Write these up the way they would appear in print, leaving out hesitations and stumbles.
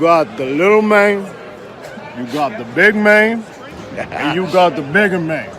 got the little man, you got the big man, and you got the bigger man.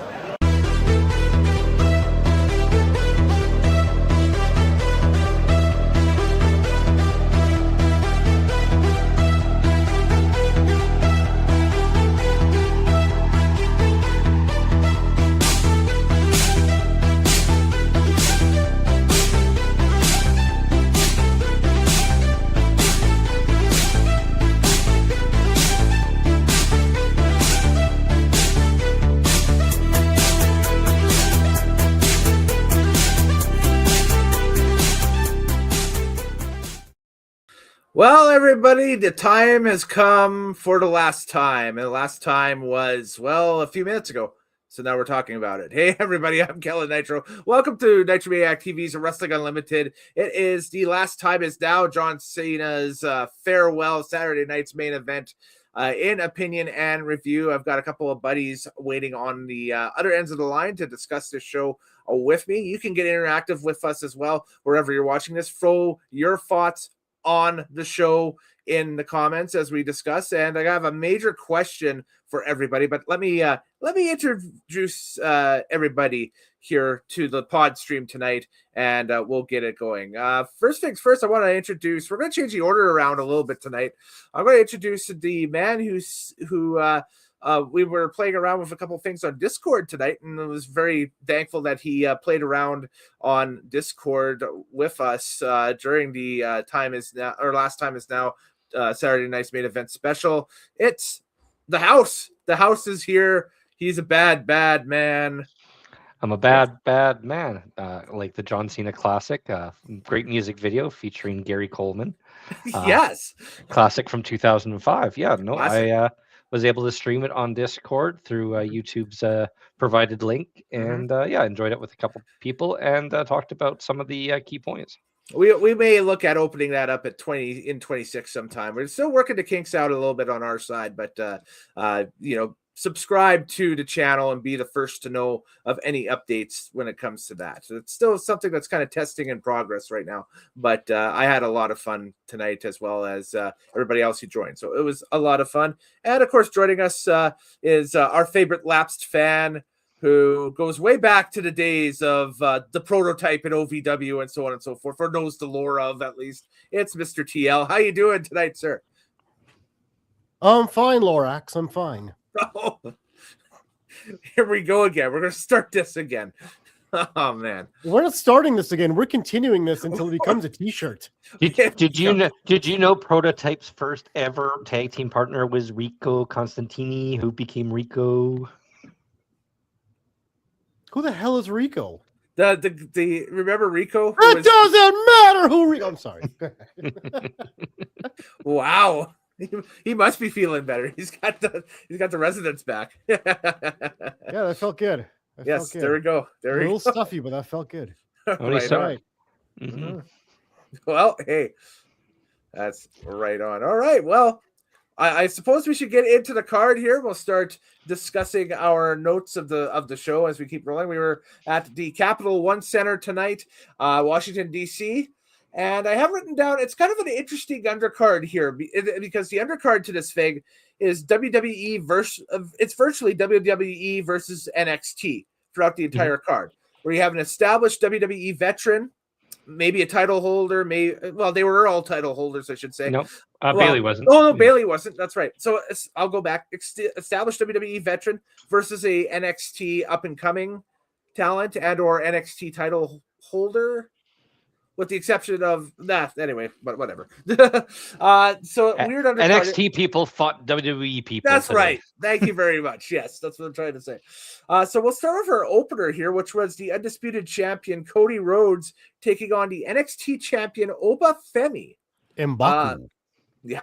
Well, everybody, the time has come for the last time. And the last time was, well, a few minutes ago. So now we're talking about it. Hey, everybody, I'm Kellen Nitro. Welcome to Nitromaniac TV's Wrestling Unlimited. It is the last time is now John Cena's Farewell, Saturday night's main event. In opinion and review, I've got a couple of buddies waiting on the other ends of the line to discuss this show with me. You can get interactive with us as well, wherever you're watching this. Throw your thoughts on the show in the comments as we discuss, and I have a major question for everybody, but let me introduce everybody here to the pod stream tonight, and we'll get it going. First things first, I want to introduce, we're going to change the order around a little bit tonight. I'm going to introduce the man who we were playing around with a couple of things on Discord tonight, and I was very thankful that he played around on Discord with us during the last time is now Saturday night's main event special. It's the house. The house is here. He's a bad man. I'm a bad man. Like the John Cena classic, great music video featuring Gary Coleman. Yes. Classic from 2005. Yeah, no, Classic. I was able to stream it on Discord through YouTube's provided link, and enjoyed it with a couple people, and talked about some of the key points. We may look at opening that up at 26 sometime. We're still working the kinks out a little bit on our side, but subscribe to the channel and be the first to know of any updates when it comes to that. So it's still something that's kind of testing in progress right now, but I had a lot of fun tonight, as well as everybody else who joined. So it was a lot of fun. And of course, joining us is our favorite lapsed fan, who goes way back to the days of the prototype in OVW and so on and so forth, or knows the lore of, at least. It's Mr. TL. How you doing tonight, sir? I'm fine, Lorax. I'm fine. Oh, here we go again. We're going to start this again. Oh, man. We're not starting this again. We're continuing this until it becomes a t-shirt. Did you know Prototype's first ever tag team partner was Rico Constantini, who became Rico? Who the hell is Rico? The remember Rico? It doesn't matter who Rico. I'm sorry. Wow. He must be feeling better. He's got the residents back. Yeah, that felt good. Yes, there we go. A little stuffy, but that felt good. Right. Mm-hmm. Well, hey, that's right on. All right. Well, I suppose we should get into the card here. We'll start discussing our notes of the show as we keep rolling. We were at the Capital One Center tonight, Washington, D.C., and I have written down, it's kind of an interesting undercard here, because the undercard to this thing is WWE it's virtually WWE versus NXT throughout the entire card, where you have an established WWE veteran, maybe a title holder, they were all title holders, I should say. Nope. Bailey wasn't. Oh, no, Bailey wasn't. That's right. So I'll go back. Established WWE veteran versus a NXT up-and-coming talent and or NXT title holder, with the exception of that. Anyway, but whatever. So weird undercard. NXT people fought WWE people. That's today. Right. Thank you very much. Yes, that's what I'm trying to say. So we'll start with our opener here, which was the undisputed champion Cody Rhodes taking on the NXT champion Oba Femi. Mbaku. Yeah.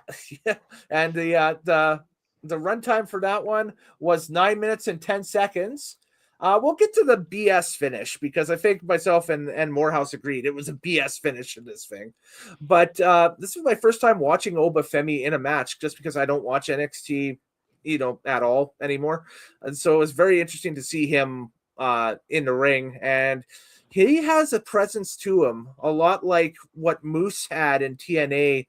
And the runtime for that one was 9 minutes and 10 seconds. We'll get to the BS finish, because I think myself and Morehouse agreed it was a BS finish in this thing. But this was my first time watching Oba Femi in a match, just because I don't watch NXT, at all anymore. And so it was very interesting to see him in the ring. And he has a presence to him, a lot like what Moose had in TNA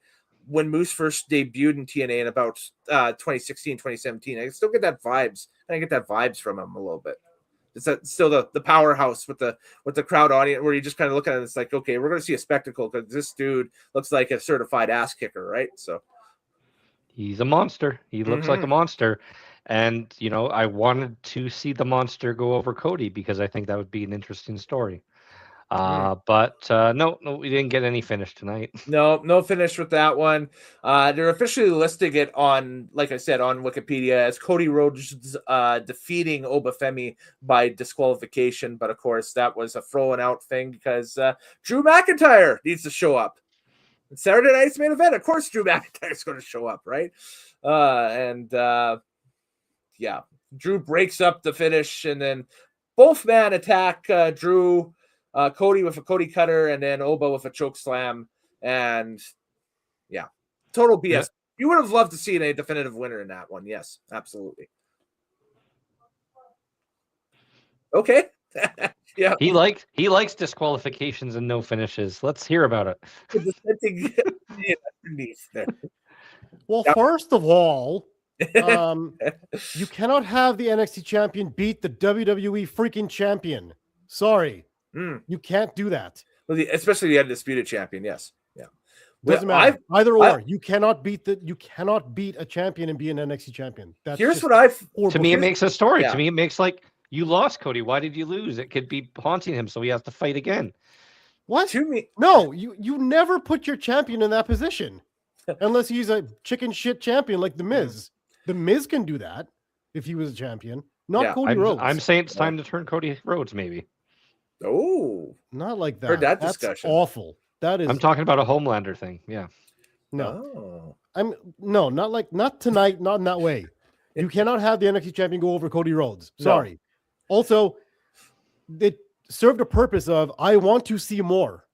when Moose first debuted in TNA in about 2016, 2017. I still get that vibes. I get that vibes from him a little bit. It's still the powerhouse with the crowd audience where you just kind of look at it and it's like, okay, we're going to see a spectacle because this dude looks like a certified ass kicker, right? So he's a monster. He looks like a monster. And, you know, I wanted to see the monster go over Cody because I think that would be an interesting story. But no, we didn't get any finish tonight. No finish with that one. They're officially listing it on, like I said, on Wikipedia as Cody Rhodes defeating Obafemi by disqualification. But of course, that was a throwing out thing because Drew McIntyre needs to show up. Saturday night's main event, of course, Drew McIntyre's going to show up, right? Yeah, Drew breaks up the finish, and then both men attack Drew. Cody with a Cody cutter, and then Oba with a choke slam, and yeah, total BS. Yeah. You would have loved to see a definitive winner in that one. Yes, absolutely. Okay. Yeah, he likes disqualifications and no finishes. Let's hear about it. Well, first of all, you cannot have the NXT champion beat the WWE freaking champion. Sorry. You can't do that. Well, especially the undisputed champion. Yes. Yeah. Doesn't matter. Either or. You cannot beat a champion and be an NXT champion. To me, it makes a story. Yeah. To me, it makes like you lost Cody. Why did you lose? It could be haunting him, so he has to fight again. What? To me, no. You never put your champion in that position unless he's a chicken shit champion like The Miz. The Miz can do that if he was a champion. Not Cody Rhodes. I'm saying it's time to turn Cody Rhodes, maybe. Oh, not like that. Heard that That's discussion. Awful. That is. I'm talking about a Homelander thing. Yeah. No. Not tonight. Not in that way. You cannot have the NXT champion go over Cody Rhodes. Sorry. No. Also, it served a purpose of I want to see more.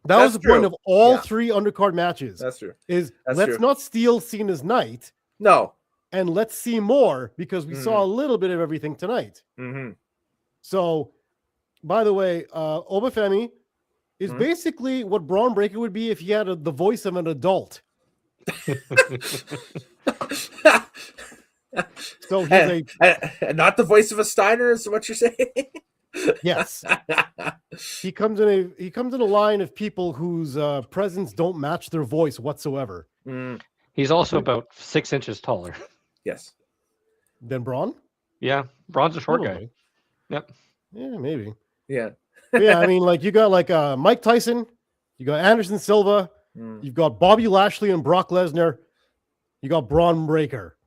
That was the point of all three undercard matches. That's true. Let's not steal Cena's night. No. And let's see more because we saw a little bit of everything tonight. So. By the way, Obafemi is basically what Braun Breaker would be if he had the voice of an adult. So he's not the voice of a Steiner, is what you're saying? Yes. He comes in a line of people whose presence don't match their voice whatsoever. He's also about 6 inches taller. Yes. Than Braun? Yeah, Braun's a short guy. Yep. Yeah, maybe. Yeah. Yeah, I mean, like you got Mike Tyson, you got Anderson Silva, you've got Bobby Lashley and Brock Lesnar, you got Braun Breaker.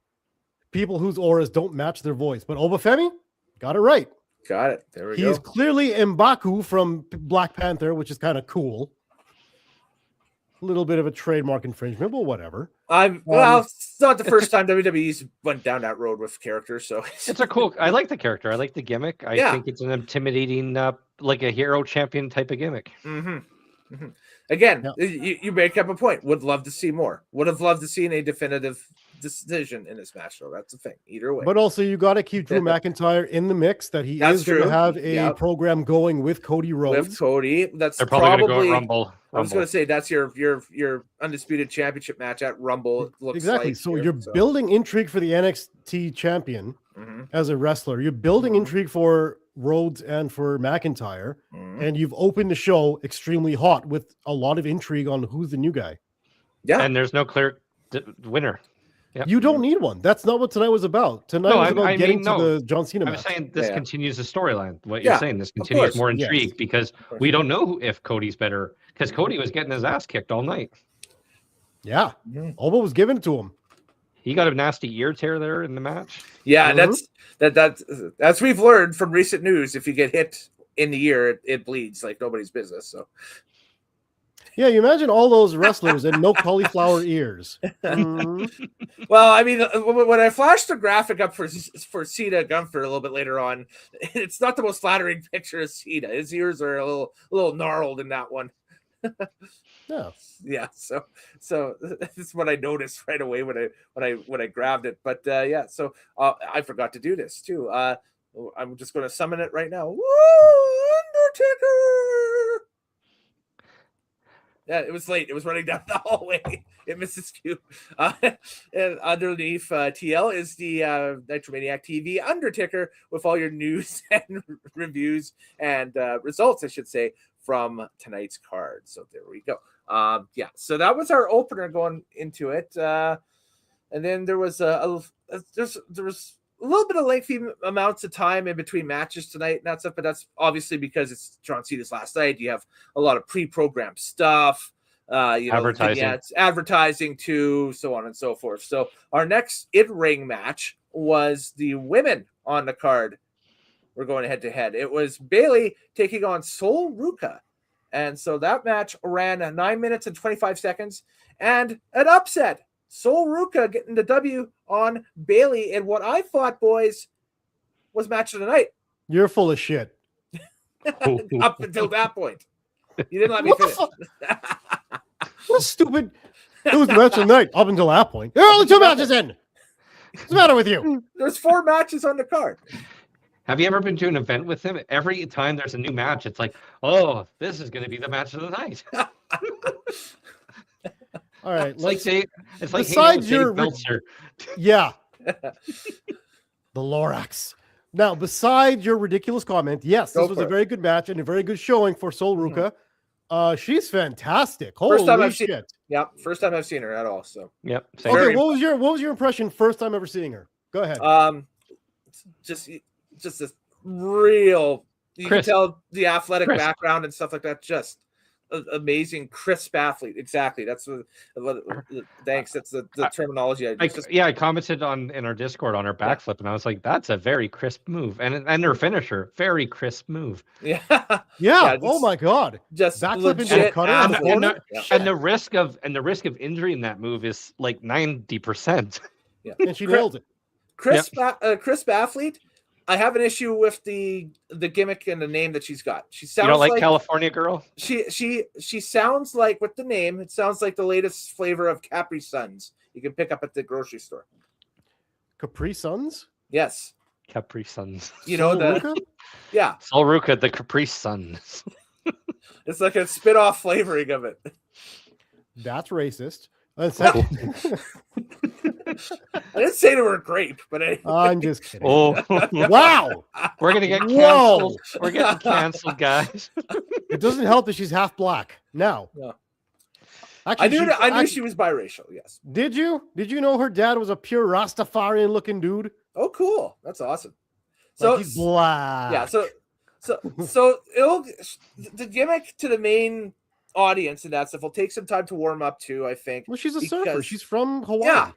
People whose auras don't match their voice. But Obafemi got it right. Got it. There we go. He's clearly M'Baku from Black Panther, which is kind of cool. A little bit of a trademark infringement, but whatever. It's not the first time WWE's went down that road with characters, so it's a cool. I like the character. I like the gimmick. I think it's an intimidating, like a hero champion type of gimmick. Again, you make up a point. Would love to see more. Would have loved to see a definitive decision in this match, though. That's the thing. Either way. But also, you got to keep Drew McIntyre in the mix. That he is going to have a program going with Cody Rhodes. With Cody, that's they're probably going to go at Rumble. I was going to say that's your undisputed championship match at Rumble. It looks exactly. So you're building intrigue for the NXT champion as a wrestler. You're building intrigue for Rhodes and for McIntyre, and you've opened the show extremely hot with a lot of intrigue on who's the new guy. Yeah, and there's no clear winner. Yep. You don't need one. That's not what tonight was about. Tonight was about getting to the John Cena match. I'm saying this continues the storyline. What you're saying, this continues more intrigue because we don't know if Cody's better because Cody was getting his ass kicked all night. Yeah, Oba was giving it to him. He got a nasty ear tear there in the match. Yeah, that's we've learned from recent news. If you get hit in the ear, it bleeds like nobody's business. So. Yeah, you imagine all those wrestlers and no cauliflower ears. Well, I mean, when I flashed the graphic up for Cena Gunther a little bit later on, it's not the most flattering picture of Cena. His ears are a little gnarled in that one. Yeah. So this is what I noticed right away when I grabbed it. But so I forgot to do this too. I'm just going to summon it right now. Woo, Undertaker. Yeah, it was late. It was running down the hallway. It misses cue. And underneath TL is the Nitromaniac TV Underticker with all your news and reviews and results, I should say, from tonight's card. So there we go. Yeah, so that was our opener going into it. And then there was there was a little bit of lengthy amounts of time in between matches tonight and that stuff, but that's obviously because it's John Cena's last night. You have a lot of pre-programmed stuff, advertising too, so on and so forth. So our next in-ring match was the women on the card. We're going head to head. It was Bailey taking on Sol Ruca. And so that match ran 9 minutes and 25 seconds and an upset. Sol Ruca getting the W on Bailey in what I thought, boys, was match of the night. You're full of shit. Up until that point. You didn't let me finish. What a stupid. It was the match of the night up until that point. There are only 2 matches in. What's the matter with you? There's 4 matches on the card. Have you ever been to an event with him? Every time there's a new match, it's like, oh, this is going to be the match of the night. All right, it's like besides your Meltzer. Yeah, the Lorax. Now, besides your ridiculous comment, yes, this was a very good match and a very good showing for Sol Ruca. She's fantastic. First time Holy I've seen shit! Yeah, first time I've seen her at all. So yep. Okay, what was your impression first time ever seeing her? Go ahead. Just this real. You Chris. can tell the athletic Chris. background and stuff like that. Just amazing, crisp athlete. Exactly. That's what thanks. That's the terminology. I commented in our Discord on her backflip, and I was like, "That's a very crisp move," and her finisher, very crisp move. Yeah. Oh my god! Just backflip into a cutter on the corner. And the risk of injury in that move is like 90%. Yeah, and she nailed it. Crisp athlete. I have an issue with the gimmick and the name that she's got. She sounds you don't like California Girl? She sounds like, with the name, it sounds like the latest flavor of Capri Suns you can pick up at the grocery store. Capri Suns? Yes. Capri Suns. You know yeah. Sol Ruca, the Capri Suns. It's like a spit-off flavoring of it. That's racist. I didn't say they were grape, but anyway. I'm just kidding. Oh, wow! We're gonna get canceled. We're getting canceled, guys. It doesn't help that she's half black. Now, actually, I knew she was biracial. Yes. Did you? Did you know her dad was a pure Rastafarian-looking dude? Oh, cool! That's awesome. So he's black. Yeah. So the gimmick to the main audience and that stuff will take some time to warm up too, I think. Well, she's a surfer. She's from Hawaii. Yeah.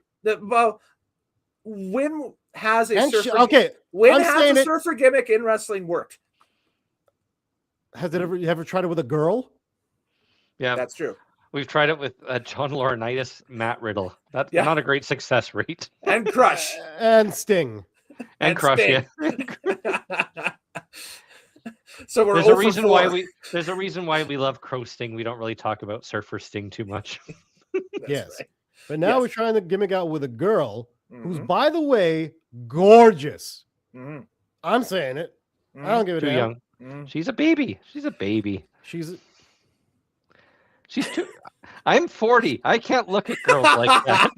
Win has a surfer gimmick in wrestling worked. Has it ever tried it with a girl? Yeah, that's true. We've tried it with John Laurinaitis, Matt Riddle. That's not a great success rate. And Crush. And Sting. And Crush, Sting. Yeah. So there's a reason why we love Crow Sting. We don't really talk about Surfer Sting too much. Yes. Right. But now we're trying to gimmick out with a girl who's, by the way, gorgeous. Mm-hmm. I'm saying it. I don't give a damn. Young. Mm-hmm. She's a baby. She's too. I'm 40. I can't look at girls like that.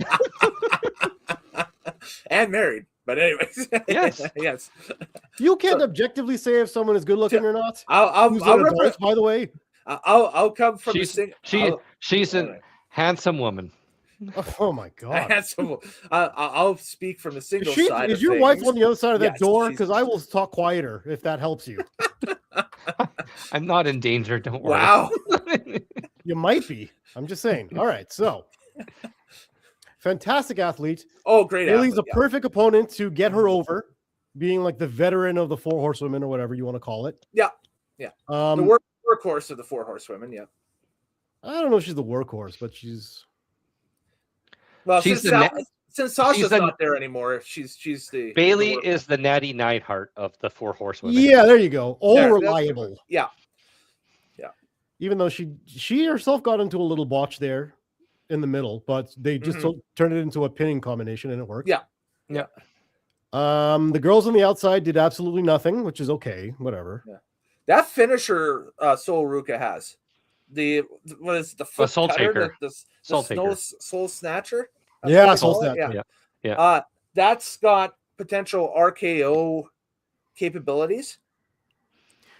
And married. But anyways, yes. You can't objectively say if someone is good looking or not. I'll by the way. I'll come from she's a handsome woman. Oh my god! I'll speak from the single side. Is your wife on the other side of that door? Because I will talk quieter if that helps you. I'm not in danger. Don't worry. Wow. You might be. I'm just saying. All right, so. Fantastic athlete. Oh, great! Bailey's a perfect opponent to get her over, being like the veteran of the 4 horsewomen or whatever you want to call it. Yeah. The workhorse of the 4 horsewomen. Yeah. I don't know if she's the workhorse, but she's. Well, since Sasha's not there anymore, she's the. Bailey is the Natty Neidhart of the 4 horsewomen. Yeah, there you go. All reliable. Yeah. Even though she herself got into a little botch there in the middle, but they just turned it into a pinning combination and it worked. Yeah. The girls on the outside did absolutely nothing, which is okay. Whatever. Yeah. That finisher Sol Ruca has, what is it, the foot Soul cutter, Taker. the Soul Taker. soul snatcher. Yeah, Soul Soul Snatcher. Yeah. That's got potential RKO capabilities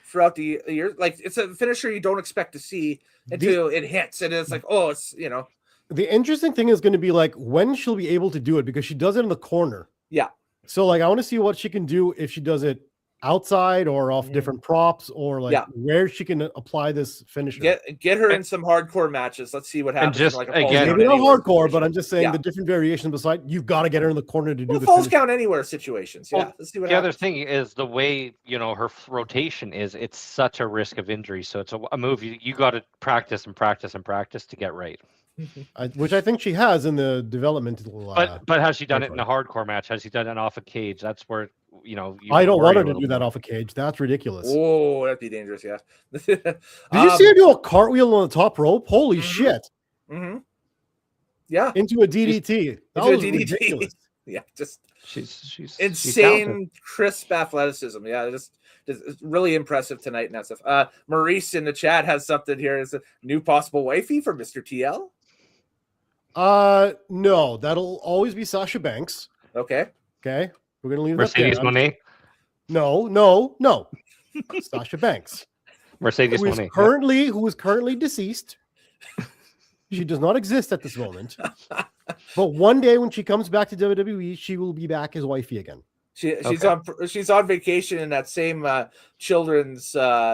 throughout the year. Like, it's a finisher you don't expect to see until it hits, and it's like, oh, it's The interesting thing is going to be like when she'll be able to do it, because she does it in the corner. Yeah. So like I want to see what she can do if she does it outside or off different props, or like where she can apply this finisher. Get her in some hardcore matches. Let's see what happens. just, like again, maybe not hardcore, but I'm just saying Yeah. the different variations beside you've got to get her in the corner to do the falls finisher. count anywhere situations. Yeah. Well, Let's see what the happens. other thing is the way her rotation is. It's such a risk of injury, so it's a move you got to practice and practice and practice to get right. Which I think she has in the developmental. But has she done it in a hardcore match? Has she done it off a cage? That's where I don't want her to do that off a cage. That's ridiculous. Oh, that'd be dangerous. Yeah. Did you see her do a cartwheel on the top rope? Holy shit! Mm-hmm. Yeah. Into a DDT. That was ridiculous. Yeah, just she's insane, crisp athleticism. Yeah, just really impressive tonight and that stuff. Maurice in the chat has something here. Is a new possible wifey for Mr. TL? No, that'll always be Sasha Banks. Okay. We're gonna leave Mercedes Moné. No. Sasha Banks. Mercedes who is currently deceased. She does not exist at this moment. But one day when she comes back to WWE, she will be back as wifey again. She's on vacation in that same children's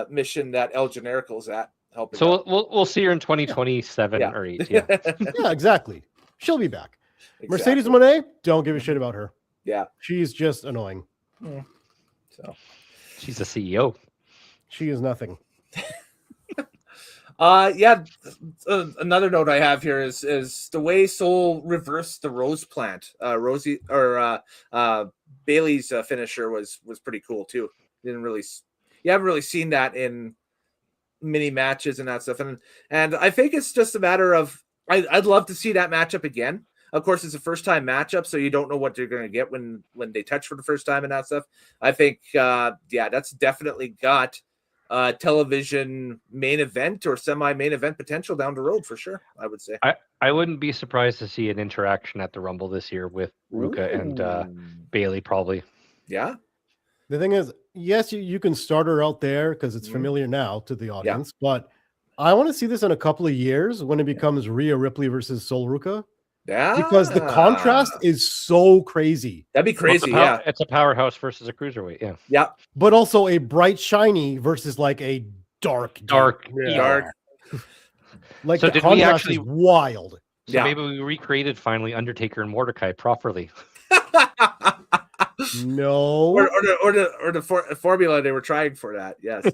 mission that El Generico's at helping. So we'll see her in 2027 or 8. Yeah. Yeah, exactly. She'll be back. Exactly. Mercedes Moné, don't give a shit about her. Yeah. She's just annoying. So she's a CEO. She is nothing. Another note I have here is the way Soul reversed the Rose Plant. Bailey's finisher was pretty cool too. You haven't really seen that in mini matches and that stuff. And I think it's just a matter of I'd love to see that matchup again. Of course, it's a first time matchup, so you don't know what you're going to get when they touch for the first time and that stuff. I think that's definitely got television main event or semi-main event potential down the road for sure. I would say. I wouldn't be surprised to see an interaction at the Rumble this year with Ruka and Bailey probably. Yeah. The thing is, yes, you can start her out there because it's familiar now to the audience, but I want to see this in a couple of years when it becomes Rhea Ripley versus Sol Ruka. Yeah. Because the contrast is so crazy. That'd be crazy. It's a powerhouse versus a cruiserweight. Yeah. Yeah. But also a bright, shiny versus like a dark. Like so the contrast is wild. So maybe we recreated finally Undertaker and Mordecai properly. No. Or the formula they were trying for that. Yes.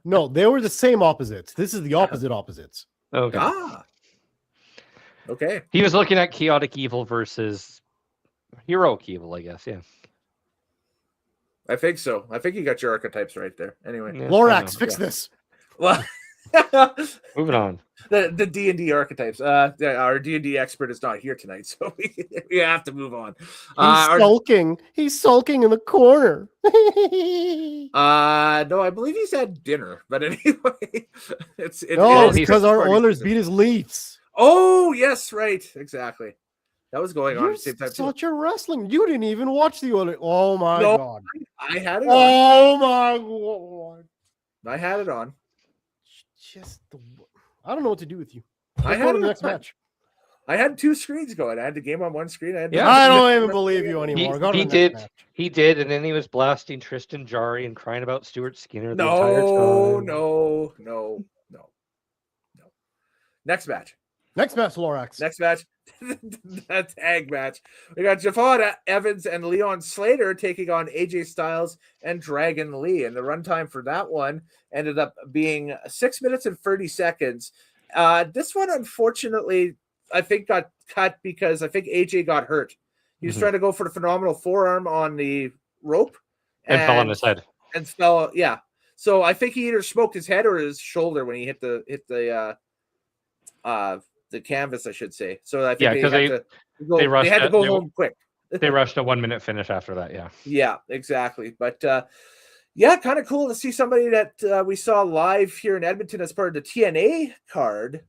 No, they were the same opposites. This is the opposites. Okay. Okay. He was looking at Chaotic Evil versus Heroic Evil, I guess. Yeah. I think so. I think you got your archetypes right there. Anyway. Yeah, Lorax, fix this. Well, moving on. The D&D archetypes. Our D&D expert is not here tonight, so we have to move on. He's sulking. He's sulking in the corner. No, I believe he's had dinner. But anyway, it's because our Oilers beat his Leafs. Oh, yes, right. Exactly. That was going on at the same time. Such a wrestling. You didn't even watch the Oilers. Oh, my God. I had it on. Oh, my God. I had it on. I don't know what to do with you. I had the next match. I had two screens going. I had the game on one screen. I don't even believe you anymore. He did, and then he was blasting Tristan Jarry and crying about Stuart Skinner the entire time. No. Next match, Lorax. Next match. That tag match. We got Javon Evans and Leon Slater taking on AJ Styles and Dragon Lee. And the runtime for that one ended up being 6 minutes and 30 seconds. This one, unfortunately, I think got cut because I think AJ got hurt. He was trying to go for the phenomenal forearm on the rope. And fell on his head. And fell, yeah. So I think he either smoked his head or his shoulder when he hit the canvas, I should say. So I think they had to go home quick. They rushed a 1 minute finish after that. Yeah. Yeah, exactly. But Yeah, kind of cool to see somebody that we saw live here in Edmonton as part of the TNA card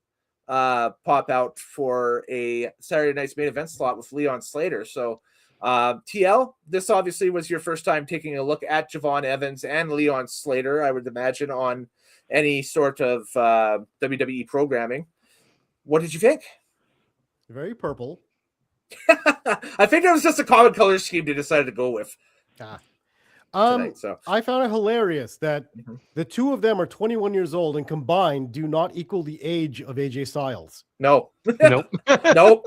pop out for a Saturday night's main event slot with Leon Slater. So TL, this obviously was your first time taking a look at Javon Evans and Leon Slater, I would imagine, on any sort of WWE programming. What did you think? Very purple. I think it was just a common color scheme they decided to go with. Tonight, so. I found it hilarious that the two of them are 21 years old and combined do not equal the age of AJ Styles. No. Nope. Nope.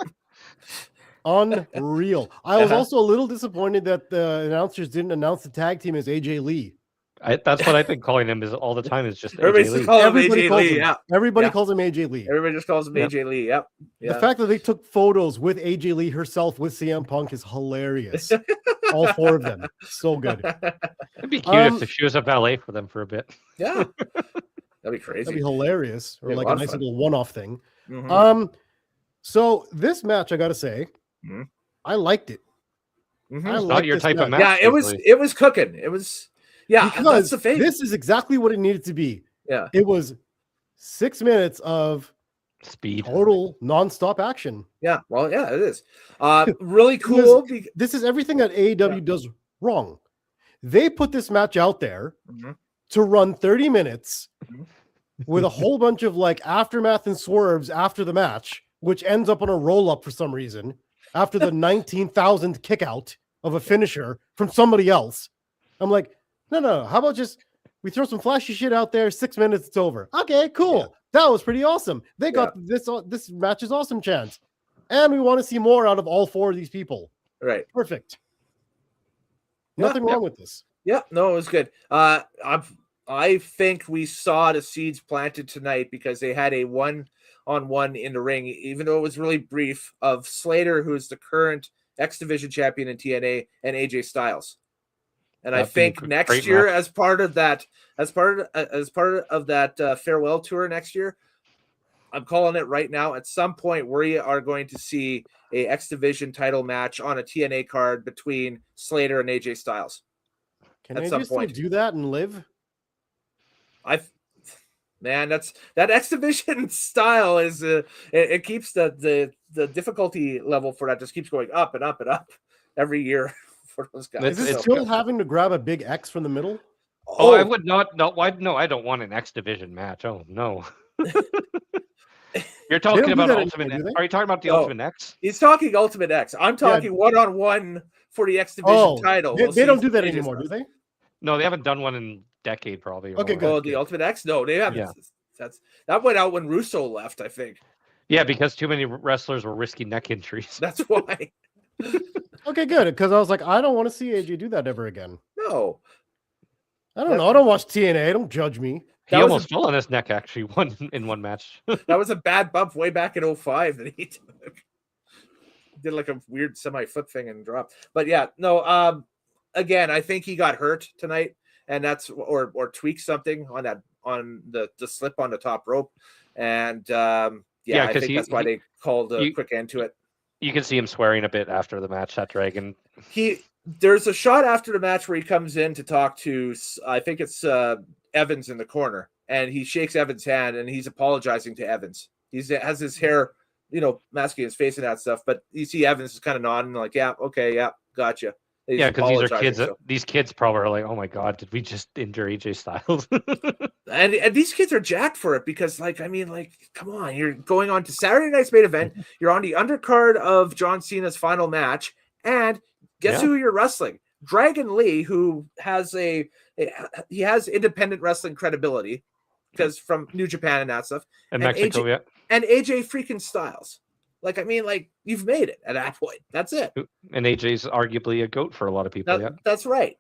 Unreal. I was also a little disappointed that the announcers didn't announce the tag team as AJ Lee. That's what I've been calling him all the time. Is just Everybody AJ Lee. calls him AJ Lee. Yeah. Everybody calls him AJ Lee. Everybody just calls him AJ Lee. Yep. Yeah. The fact that they took photos with AJ Lee herself with CM Punk is hilarious. All four of them. So good. It'd be cute if she was a valet for them for a bit. Yeah. That'd be crazy. That'd be hilarious. Or Yeah, like a nice little one-off thing. So this match, I gotta say, I liked it. I Not your type of match. Yeah, it was cooking. It was because that's the thing. This is exactly what it needed to be. Yeah. It was 6 minutes of speed, total non-stop action. Yeah, well, yeah, it is. Really cool. This is everything that AEW does wrong. They put this match out there to run 30 minutes with a whole bunch of like aftermath and swerves after the match, which ends up on a roll-up for some reason after the 19,000th kick out of a finisher from somebody else. I'm like, no. How about just we throw some flashy shit out there, 6 minutes, it's over. Okay, cool. Yeah. That was pretty awesome. They got this match is awesome chance. And we want to see more out of all four of these people. Right. Perfect. Nothing wrong with this. Yeah, no, it was good. I think we saw the seeds planted tonight because they had a one-on-one in the ring, even though it was really brief, of Slater, who's the current X Division champion in TNA, and AJ Styles. And I think next year, as part of that farewell tour next year, I'm calling it right now. At some point, we are going to see a X Division title match on a TNA card between Slater and AJ Styles. Can AJ still do that and live? That X Division style is it keeps the difficulty level for that just keeps going up and up and up every year for those guys. Is it still having to grab a big X from the middle? Oh, I would not. No, why? No, I don't want an X Division match. Oh no. You're talking about Ultimate X. Are you talking about the Ultimate X? He's talking Ultimate X. I'm talking one-on-one for the X Division title. They don't do that anymore, do they? No, they haven't done one in a decade, probably. Okay, good. The Ultimate X? No, they haven't. Yeah. That went out when Russo left, I think. Yeah, because too many wrestlers were risking neck injuries. That's why. Okay, good. Because I was like, I don't want to see AJ do that ever again. No. I don't know. I don't watch TNA. Don't judge me. He almost fell on his neck, actually, in one match. That was a bad bump way back in 2005 that he took. Did like a weird semi-foot thing and dropped. But yeah, no, again, I think he got hurt tonight, and that's or tweaked something on the slip on the top rope. And I think that's why they called a quick end to it. You can see him swearing a bit after the match, that Dragon. There's a shot after the match where he comes in to talk to, I think it's Evans in the corner, and he shakes Evans' hand and he's apologizing to Evans. He has his hair, masking his face and that stuff, but you see Evans is kind of nodding like, yeah, okay, yeah, gotcha. Yeah, because these are kids. These kids probably are like, "Oh my god, did we just injure AJ Styles?" and these kids are jacked for it because, come on, you're going on to Saturday night's main event. You're on the undercard of John Cena's final match, and guess who you're wrestling? Dragon Lee, who has he has independent wrestling credibility because from New Japan and that stuff, and Mexico, and AJ freaking Styles. You've made it at that point. That's it. And AJ's arguably a GOAT for a lot of people. That's right.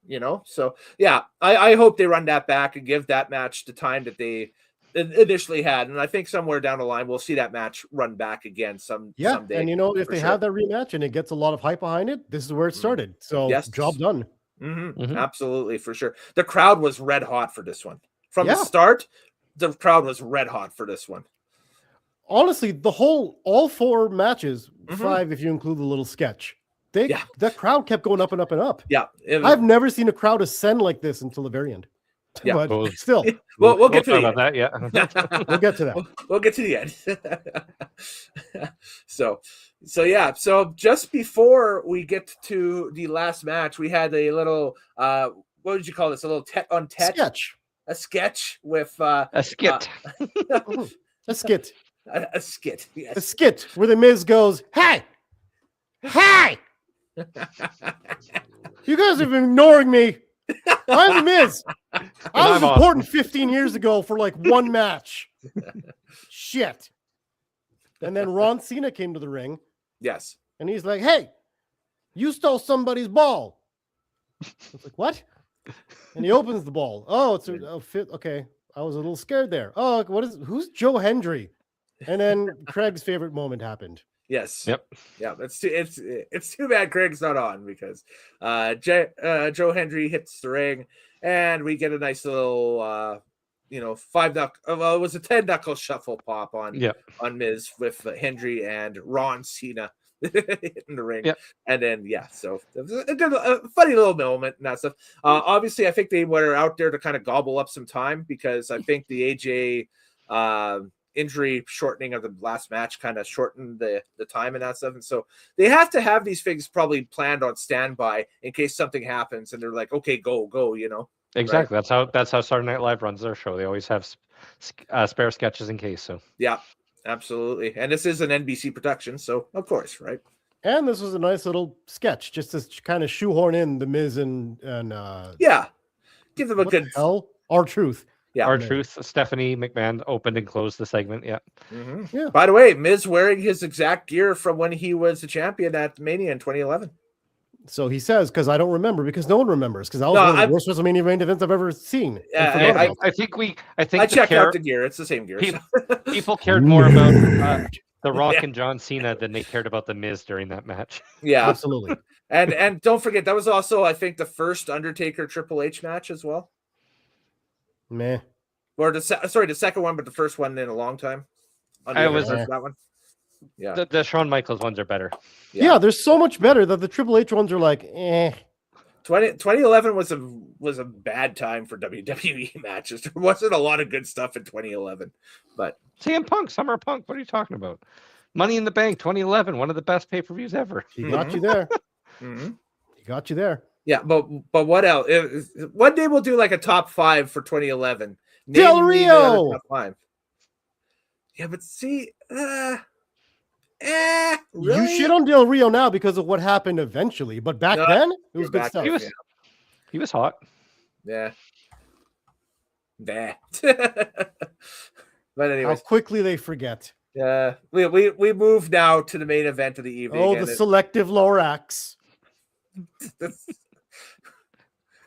So yeah, I hope they run that back and give that match the time that they initially had. And I think somewhere down the line, we'll see that match run back again someday. And if they have that rematch and it gets a lot of hype behind it, this is where it started. So job done. Absolutely, for sure. The crowd was red hot for this one. From the start, the crowd was red hot for this one. Honestly, all four matches, 5 if you include the little sketch, The crowd kept going up and up and up. Yeah, I've never seen a crowd ascend like this until the very end. Yeah, but still, we'll get to talk the about end. that. Yeah, we'll get to that. We'll get to the end. So So just before we get to the last match, we had a little what would you call this? A little tete-on-tete sketch. A sketch with a skit. A skit. A skit. Yes. A skit where the Miz goes, "Hey! Hey! You guys have been ignoring me. I'm the Miz. I was important 15 years ago for like one match. Shit." And then Ron Cena came to the ring. Yes. And he's like, "Hey, you stole somebody's ball." It's like, "What?" And he opens the ball. "Oh, it's a fit. Okay. I was a little scared there. Oh, who's Joe Hendry?" And then Craig's favorite moment happened. Yes. Yep. Yeah. It's too bad Craig's not on because Joe Hendry hits the ring and we get a nice little 5-knuckle. It was a 10-knuckle shuffle pop on Miz with Hendry and Ron Cena hitting the ring. Yep. And then so it was a funny little moment and that stuff. Obviously, I think they were out there to kind of gobble up some time because I think the AJ injury shortening of the last match kind of shortened the time and that stuff. And so they have to have these things probably planned on standby in case something happens and they're like, okay, go, Exactly. Right? That's how Saturday Night Live runs their show. They always have spare sketches in case. So yeah, absolutely. And this is an NBC production, so of course, right? And this was a nice little sketch just to kind of shoehorn in the Miz and give them a good R-Truth. Yeah, R-Truth. Stephanie McMahon opened and closed the segment. Yeah. Mm-hmm. Yeah. By the way, Miz wearing his exact gear from when he was the champion at Mania in 2011. So he says, because I don't remember, because no one remembers, because that was one of the worst WrestleMania main events I've ever seen. I checked out the gear. It's the same gear. People cared more about The Rock and John Cena than they cared about the Miz during that match. Yeah, absolutely. And don't forget that was also, I think, the first Undertaker Triple H match as well. Meh. Or the second one, but the first one in a long time. That one. Yeah, the Shawn Michaels ones are better. Yeah, they're so much better that the Triple H ones are like, eh. 2011 was a bad time for WWE matches. There wasn't a lot of good stuff in 2011. But CM Punk, Summer Punk, what are you talking about? Money in the Bank 2011, one of the best pay-per-views ever. He got you there. He got you there. Yeah, but what else? One day we'll do like a top 5 for 2011. Del Rio. Top 5. Yeah, but see, really? You shit on Del Rio now because of what happened eventually, but back then it was good stuff. He was hot. Yeah. Nah. But anyway, how quickly they forget. Yeah, we move now to the main event of the evening. Oh, the selective Lorax.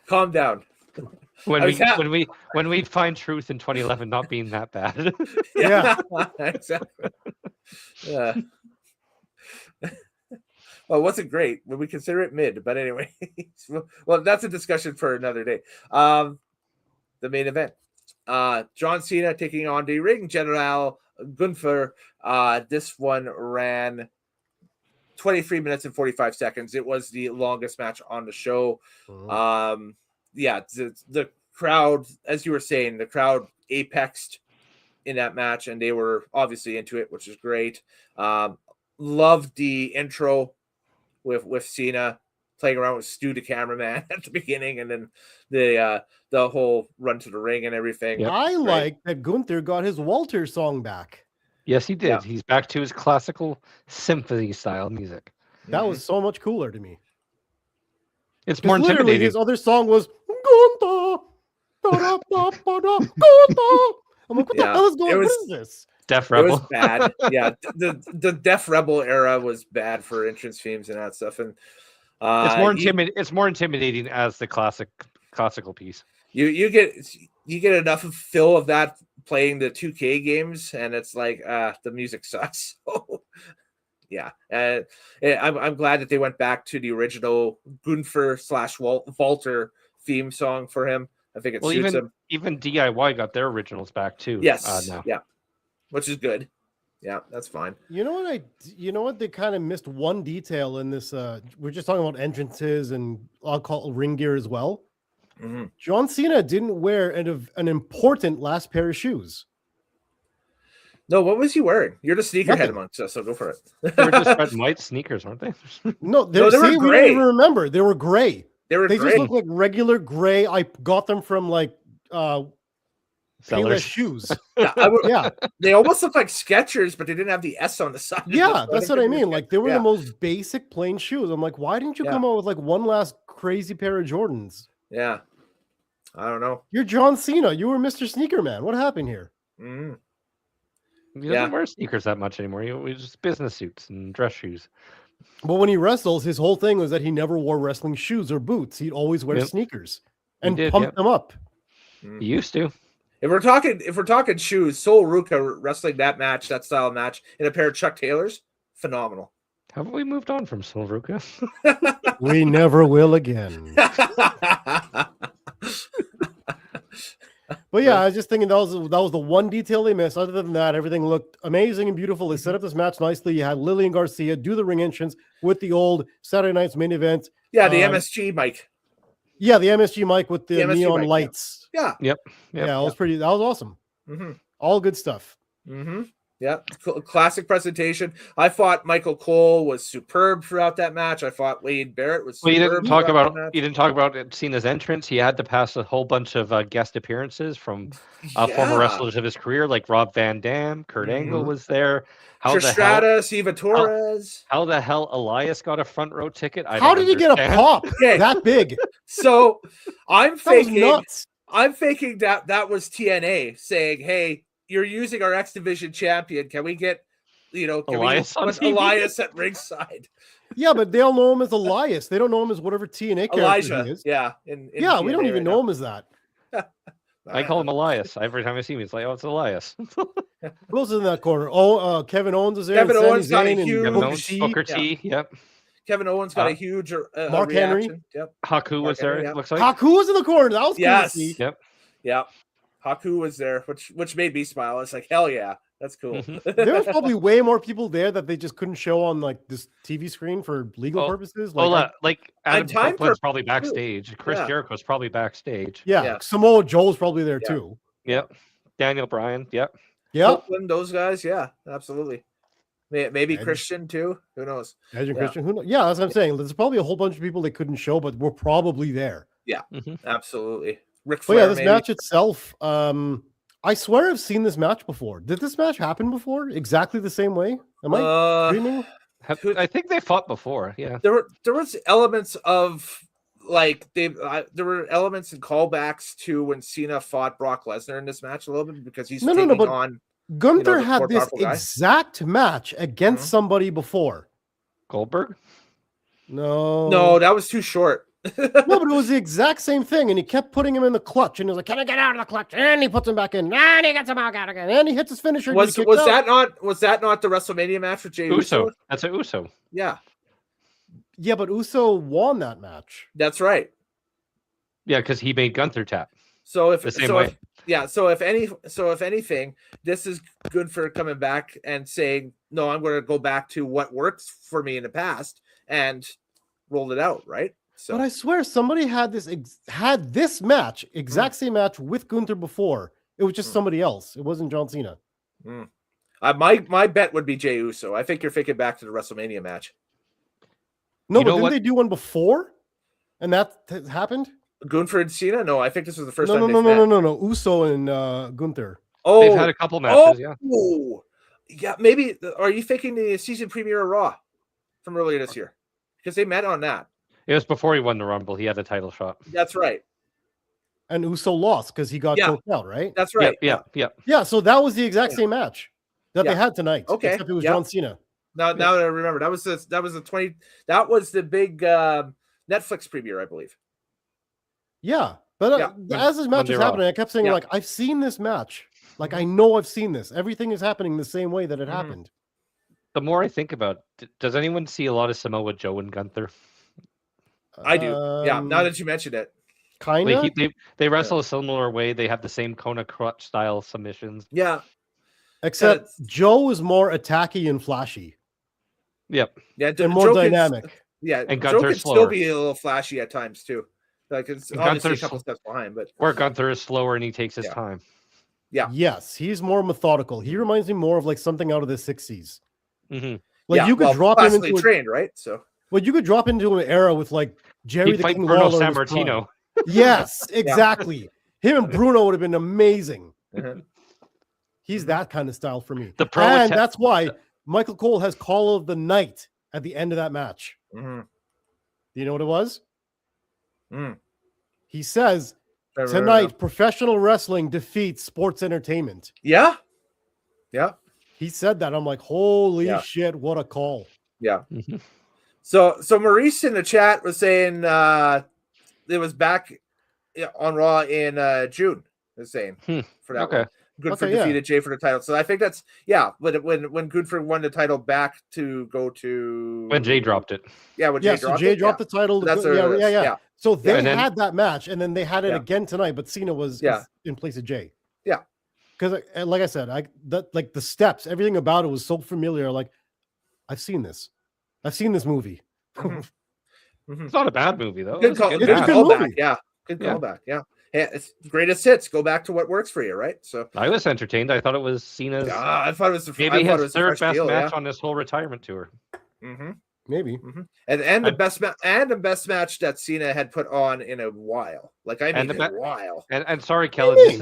Calm down. When we find truth in 2011 not being that bad. Yeah. Exactly. Yeah. Well, it wasn't great when we consider it mid, but anyway. Well, that's a discussion for another day. The main event. John Cena taking on the Ring General Gunther. This one ran 23 minutes and 45 seconds. It was the longest match on the show. The crowd, as you were saying, the crowd apexed in that match, and they were obviously into it, which is great. Loved the intro with Cena playing around with Stu the cameraman at the beginning, and then the whole run to the ring and everything. Yep. I like that Gunther got his Walter song back. Yes, he did. Yeah. He's back to his classical symphony style music. That was so much cooler to me. It's more intimidating. His other song was Gunther. Gunther. I'm like, what the hell is going on? What is this? Def Rebel. It was bad. Yeah, the Def Rebel era was bad for entrance themes and that stuff. And it's more intimidating as the classical piece. You get enough of feel of that playing the 2K games, and it's like the music sucks. Yeah, I'm glad that they went back to the original Gunther / Walter theme song for him. I think it suits him. Even DIY got their originals back too. Yes, yeah, which is good. Yeah, that's fine. You know what? They kind of missed one detail in this. We're just talking about entrances and I'll call it ring gear as well. Mm-hmm. John Cena didn't wear an important last pair of shoes. No, what was he wearing? You're the sneakerhead Nothing. amongst us, so go for it. They were just red and white sneakers, weren't they? No, they were we gray. don't even remember. They were gray. They just look like regular gray. I got them from like Payless Sellers. shoes. Yeah, they almost look like Skechers, but they didn't have the S on the side. Yeah, that's what I mean. Like they were the most basic plain shoes. I'm like, why didn't you come out with like one last crazy pair of Jordans? Yeah, I don't know. You're John Cena. You were Mr. Sneaker Man. What happened here? Mm. He doesn't wear sneakers that much anymore. He wears just business suits and dress shoes. But when he wrestles, his whole thing was that he never wore wrestling shoes or boots. He'd always wear sneakers and pump them up. He used to. If we're talking shoes, Sol Ruka wrestling that style of match in a pair of Chuck Taylors, phenomenal. Haven't we moved on from Sol Ruka? We never will again. But yeah, I was just thinking that was the one detail they missed. Other than that, everything looked amazing and beautiful. They set up this match nicely. You had Lillian Garcia do the ring entrance with the old Saturday Night's Main Event. Yeah, the MSG mic. Yeah, the MSG mic with the neon mic, lights. Yeah. Yep. Yeah, that was awesome. Mm-hmm. All good stuff. Mm-hmm. Yeah, classic presentation. I thought Michael Cole was superb throughout that match. I thought Wade Barrett was superb. Well, you didn't talk about Cena's entrance. He had to pass a whole bunch of guest appearances from former wrestlers of his career, like Rob Van Dam, Kurt Angle was there. Stratus, Eva Torres. How the hell Elias got a front row ticket? How did he get a pop that big? So I'm thinking nuts. I'm thinking that was TNA saying, "Hey, you're using our X Division champion. Can we get, Elias at ringside?" Yeah, but they all know him as Elias. They don't know him as whatever TNA character he is. Yeah. Yeah, we don't even know him as that. I call him Elias. Every time I see him, he's like, "Oh, it's Elias." Who else is in that corner? Oh, Kevin Owens is there. Kevin Owens got a huge Booker T. Yep. Kevin Owens got a huge Mark reaction. Henry. Yep. Haku was there. It looks like Haku was in the corner. That was cool to see. Yep. Yep. Haku was there, which made me smile. It's like, hell yeah, that's cool. There was probably way more people there that they just couldn't show on like this TV screen for legal purposes. Adam Copeland's probably backstage. Chris Jericho's probably backstage. Yeah. Samoa Joe's probably there too. Yep. Daniel Bryan. Yep. Copeland, those guys. Yeah, absolutely. Maybe Edge. Christian too. Who knows? Edge and Christian. Who knows? Yeah, that's what I'm saying. There's probably a whole bunch of people they couldn't show, but were probably there. Yeah, absolutely. Ric Flair, this match itself, I swear I've seen this match before. Did this match happen before? Exactly the same way? Am I dreaming? I think they fought before. Yeah, there was elements of there were elements and callbacks to when Cena fought Brock Lesnar in this match a little bit because he's taking on. Gunther had this exact match against somebody before. Goldberg? No, that was too short. No, but it was the exact same thing, and he kept putting him in the clutch, and he was like, "Can I get out of the clutch?" And he puts him back in, and he gets him out again, and he hits his finisher. Was that not the WrestleMania match with Jey Uso? That's a Uso. Yeah, but Uso won that match. That's right. Yeah, because he made Gunther tap. So if anything, this is good for coming back and saying, "No, I'm going to go back to what works for me in the past and roll it out." Right. So. But I swear somebody had this match, exact same match with Gunther before. It was just somebody else. It wasn't John Cena. My bet would be Jey Uso. I think you're thinking back to the WrestleMania match. No, but didn't they do one before? And that happened? Gunther and Cena? No, I think this was the first time. No. Uso and Gunther. Oh, they've had a couple matches. Yeah, maybe. Are you thinking the season premiere of Raw from earlier this year? Because they met on that. It was before he won the Rumble. He had a title shot. That's right. And Uso lost because he got choked out, right? That's right. Yeah, so that was the exact same match that they had tonight. Okay. Except it was John Cena. Now that I remember. That was the big Netflix premiere, I believe. Yeah. But as this match was happening, I kept saying, I've seen this match. Like, I know I've seen this. Everything is happening the same way that it happened. The more I think about it, does anyone see a lot of Samoa Joe and Gunther? I do. Yeah, now that you mentioned it. Kind of. They wrestle a similar way. They have the same Kona crutch style submissions. Yeah. Except Joe is more attacky and flashy. Yep. Yeah, and more dynamic. And Joe Gunther's can still slower. be a little flashy at times too. Like it's And obviously a Gunther's couple steps behind, but where Gunther is slower and he takes his time. Yeah. Yes, he's more methodical. He reminds me more of like something out of the 60s. Mm-hmm. Like you could drop him into trained, right? So well, you could drop into an era with like Jerry the King Bruno Lawler. Sammartino. Yes, exactly. Him and Bruno would have been amazing. He's that kind of style for me. And that's why Michael Cole has Call of the Night at the end of that match. Mm-hmm. Do you know what it was? He says, tonight, professional wrestling defeats sports entertainment. Yeah. Yeah. He said that. I'm like, holy shit, what a call. Yeah. So Maurice in the chat was saying it was back on Raw in June, was saying for that one. Goodford defeated Jay for the title. So I think that's but when Goodford won the title back to go to when Jay dropped it. Yeah, when Jay dropped the title. That's So they had that match, and then they had it again tonight, but Cena was in place of Jay. Yeah. Because like I said, like the steps, everything about it was so familiar. Like, I've seen this. I've seen this movie. It's not a bad movie though. Good callback. Yeah. Good callback. Yeah. Yeah, it's greatest hits. Go back to what works for you, right? So I was entertained. I thought it was Cena's. I thought it was maybe his third best match on this whole retirement tour. Maybe. And the best match that Cena had put on in a while. Like I mean, a while. And sorry, Kellen, this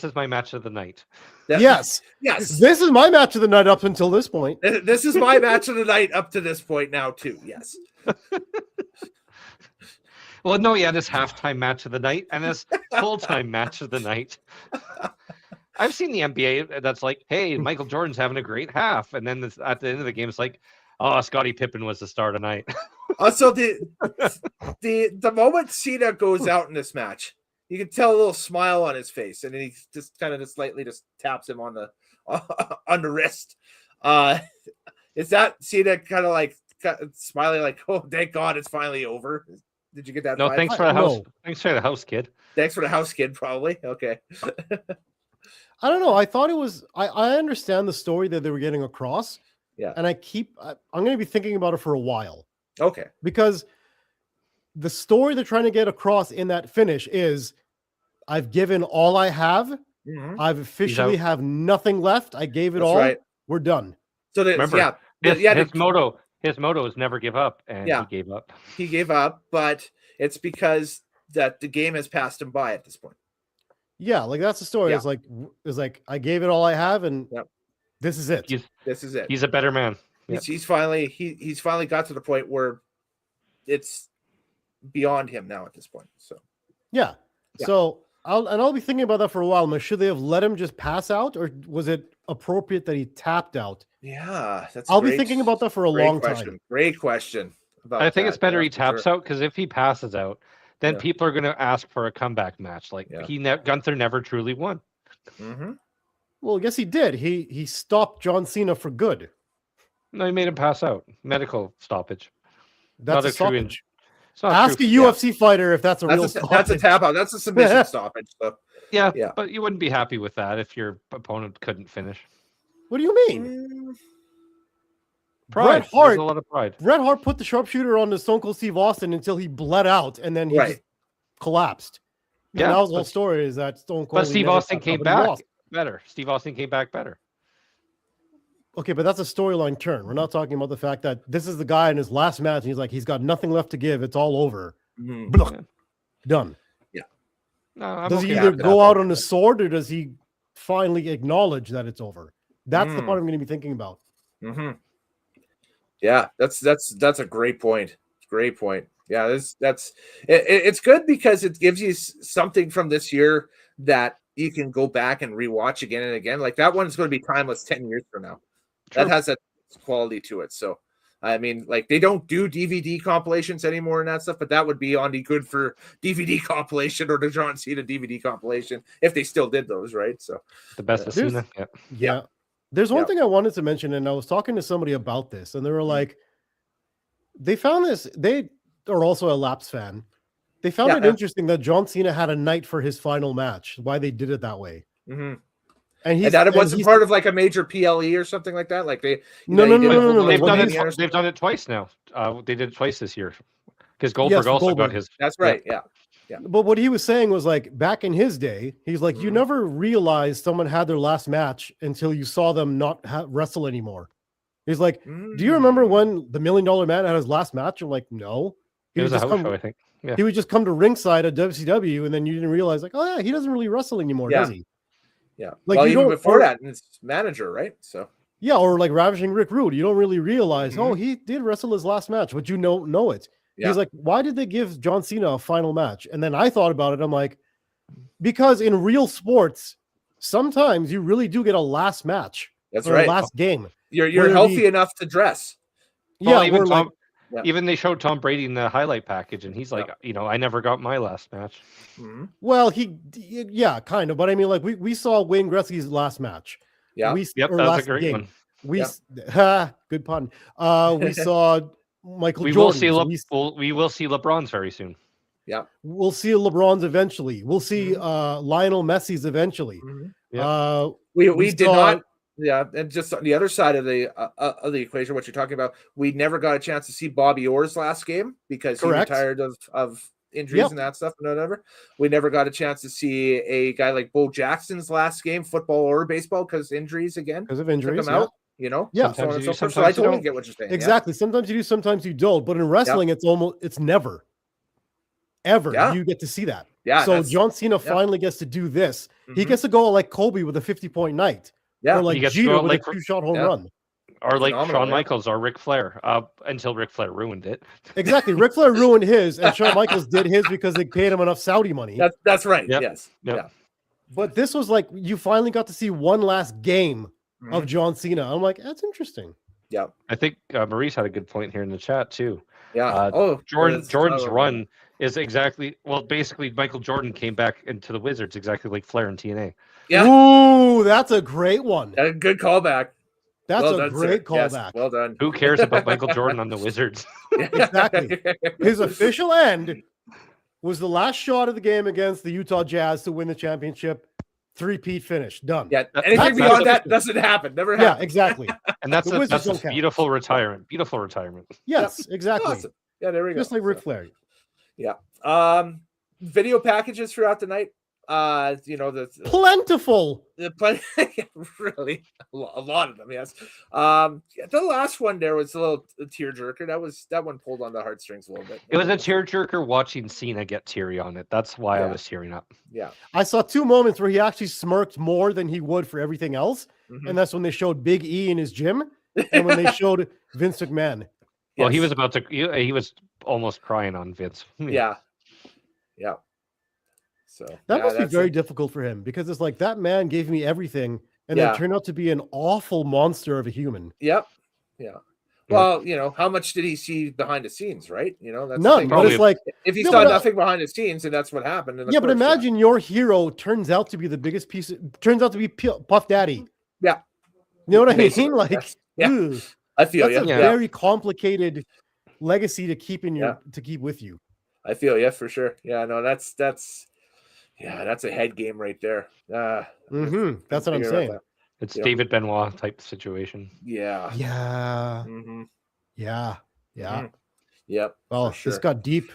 is my match of the night. Yes. This is my match of the night up until this point. This is my match of the night up to this point now too. Yes. Well, no, this halftime match of the night and this full-time match of the night. I've seen the NBA that's like, hey, Michael Jordan's having a great half. And then at the end of the game, it's like, oh, Scottie Pippen was the star tonight. So the moment Cena goes out in this match, you can tell a little smile on his face. And then he just kind of just slightly just taps him on the wrist. Is that Cena kind of like smiling like, oh, thank God it's finally over? Did you get that? No, thanks for the house. No. Thanks for the house, kid. Thanks for the house, kid. Probably. Okay. I don't know. I thought it was. I understand the story that they were getting across. Yeah. And I'm going to be thinking about it for a while. Okay. Because the story they're trying to get across in that finish is, I've given all I have. I've officially have nothing left. I gave it all. Right. We're done. So remember, his motto is never give up, and he gave up. He gave up, but it's because that the game has passed him by at this point. Yeah, like that's the story. Yeah. It's like I gave it all I have, and this is it. This is it. He's a better man. He's finally got to the point where it's beyond him now at this point. So so I'll be thinking about that for a while. Should they have let him just pass out, or was it appropriate that he tapped out? Yeah, I'll be thinking about that for a long time. Great question. I think it's better he taps out, because if he passes out, then people are going to ask for a comeback match. Like Gunther never truly won. Well, yes, he did. He stopped John Cena for good. No, he made him pass out. Medical stoppage. That's not a stoppage. Ask a UFC fighter if that's a real stoppage. That's a tap out. That's a submission stoppage. So. Yeah, but you wouldn't be happy with that if your opponent couldn't finish. What do you mean? Pride. Bret Hart, a lot of pride. Bret Hart put the sharpshooter on the Stone Cold Steve Austin until he bled out, and then he just collapsed. Yeah, that was the whole story. Is that Stone Cold? But Steve Austin came back better. Steve Austin came back better. Okay, but that's a storyline turn. We're not talking about the fact that this is the guy in his last match, and he's like, he's got nothing left to give. It's all over. Done. Yeah. No, does he either go out on a sword, or does he finally acknowledge that it's over? That's the part I'm going to be thinking about. Yeah, that's a great point. Great point. Yeah, it's good because it gives you something from this year that you can go back and rewatch again and again. Like that one's going to be timeless 10 years from now. True. That has that quality to it. So, I mean, like they don't do DVD compilations anymore and that stuff, but that would be on the good for DVD compilation or the John Cena DVD compilation if they still did those, right? So the best of Cena. Yeah. There's one thing I wanted to mention, and I was talking to somebody about this, and they were like, they found this. They are also a Laps fan. They found it interesting that John Cena had a night for his final match. Why they did it that way? And that it wasn't part of like a major PLE or something like that. Like they No. They've done What it. They've done it twice now. They did it twice this year because Goldberg also got his. That's right. Yeah. But what he was saying was like back in his day, he's like, you never realized someone had their last match until you saw them not wrestle anymore. He's like, do you remember when the $1 Million Man had his last match? I'm like, no. It was a house show, I think. Yeah. He would just come to ringside at WCW, and then you didn't realize, like, oh yeah, he doesn't really wrestle anymore, does he? Yeah. Like well, even before that, it's manager, right? So yeah, or like Ravishing Rick Rude, you don't really realize, oh, he did wrestle his last match, but you don't know it. Yeah. He's like, why did they give John Cena a final match? And then I thought about it. I'm like, because in real sports, sometimes you really do get a last match. That's right. Last game. You're healthy enough to dress. Well, even they showed Tom Brady in the highlight package, and he's like, I never got my last match. Well, yeah, kind of. But I mean, like we saw Wayne Gretzky's last match. Yeah. That was a great one. Good pun. We saw Michael we Jordan. We will see LeBron's very soon. Yeah. We'll see LeBron's eventually. We'll see Lionel Messi's eventually. We did not. Yeah, and just on the other side of the equation, what you're talking about, we never got a chance to see Bobby Orr's last game because he retired of injuries and that stuff and whatever. We never got a chance to see a guy like Bo Jackson's last game, football or baseball, because injuries again. Because of injuries, took him out, you know? Yeah. So I totally get what you're saying. Exactly. Yeah. Sometimes you do, sometimes you don't. But in wrestling, it's never, ever you get to see that. Yeah. So John Cena finally gets to do this. He gets to go like Kobe with a 50-point night. Yeah. Or like Jeter with a 2-shot home run. Or like Shawn Michaels or Ric Flair, until Ric Flair ruined it. Exactly. Ric Flair ruined his, and Shawn Michaels did his because they paid him enough Saudi money. That's right. Yep. Yes. Yep. Yeah. But this was like, you finally got to see one last game of John Cena. I'm like, that's interesting. Yeah. I think Maurice had a good point here in the chat too. Yeah. Jordan's run is basically Michael Jordan came back into the Wizards exactly like Flair and TNA. Yeah. Ooh, that's a great one. A good callback. That's a great callback. Yes, well done. Who cares about Michael Jordan on the Wizards? Exactly. His official end was the last shot of the game against the Utah Jazz to win the championship. 3-peat finish. Done. Yeah. Anything beyond that doesn't happen. Never happens. Yeah, exactly. And that's a beautiful retirement. Beautiful retirement. Yes, exactly. Awesome. Yeah, there we go. Just like Ric Flair. Yeah. Video packages throughout the night. Plentiful. Really a lot of them. Yes. The last one there was a little tearjerker. That one pulled on the heartstrings a little bit. It was a tearjerker watching Cena get teary on it. That's why I was tearing up. Yeah. I saw 2 moments where he actually smirked more than he would for everything else, and that's when they showed Big E in his gym, and when they showed Vince McMahon. Well, he was he was almost crying on Vince. Yeah. So that must be very difficult for him, because it's like, that man gave me everything and then turned out to be an awful monster of a human. Yep. Yeah. Well, how much did he see behind the scenes, right? That's none. But it's like, if he saw nothing behind the scenes, and that's what happened. But imagine your hero turns out to be the biggest turns out to be Puff Daddy. Yeah. You know what I mean? Like, I feel that's a very complicated legacy to keep to keep with you. I feel for sure. Yeah, no, that's a head game right there. That's what I'm saying. It's David Benoit type situation. Yeah. Yeah. Yeah. Yep. Well, this got deep.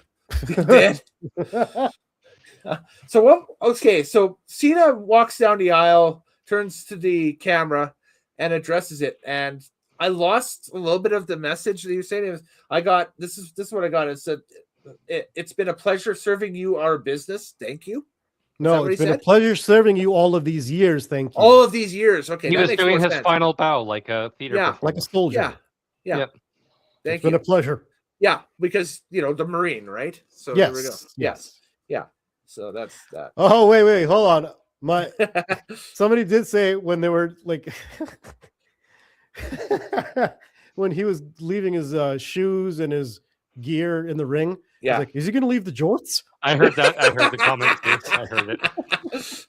So what? Okay, so Cena walks down the aisle, turns to the camera, and addresses it. And I lost a little bit of the message that he was saying. This is what I got. It said, "It's been a pleasure serving you our business. Thank you." No, it's been a pleasure serving you all of these years. Thank you. All of these years. Okay. He was doing his final bow like a theater performance. Like a soldier. Yeah. Yep. Thank you. It's been a pleasure. Yeah, because the Marine, right? So yes. There we go. Yes. Yeah. So that's that. Oh, wait, hold on. Somebody did say when they were like when he was leaving his shoes and his gear in the ring. Yeah. Like, is he going to leave the jorts? I heard that. I heard the comment. I heard it. Is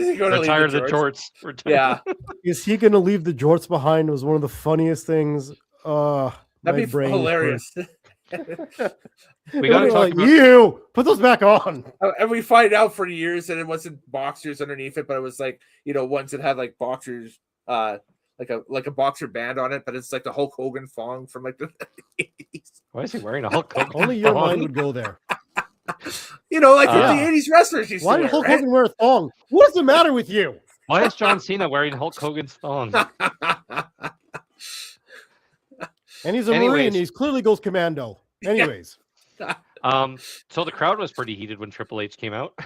he going to Retire leave the jorts? Yeah. Is he going to leave the jorts behind? Was one of the funniest things. That'd be hilarious. We got to talk about you. Put those back on. And we find out for years that it wasn't boxers underneath it, but it was like, ones that had like boxers, like a boxer band on it, but it's like the Hulk Hogan thong from like the 80s. Why is he wearing a Hulk Hogan? Only your thong? mind would go there. Like what the 80s wrestlers used Why to did wear, Hulk Hogan wear a thong? What's the matter with you? Why is John Cena wearing Hulk Hogan's thong? And he's a Marine. He's clearly goes commando. Anyways. So the crowd was pretty heated when Triple H came out.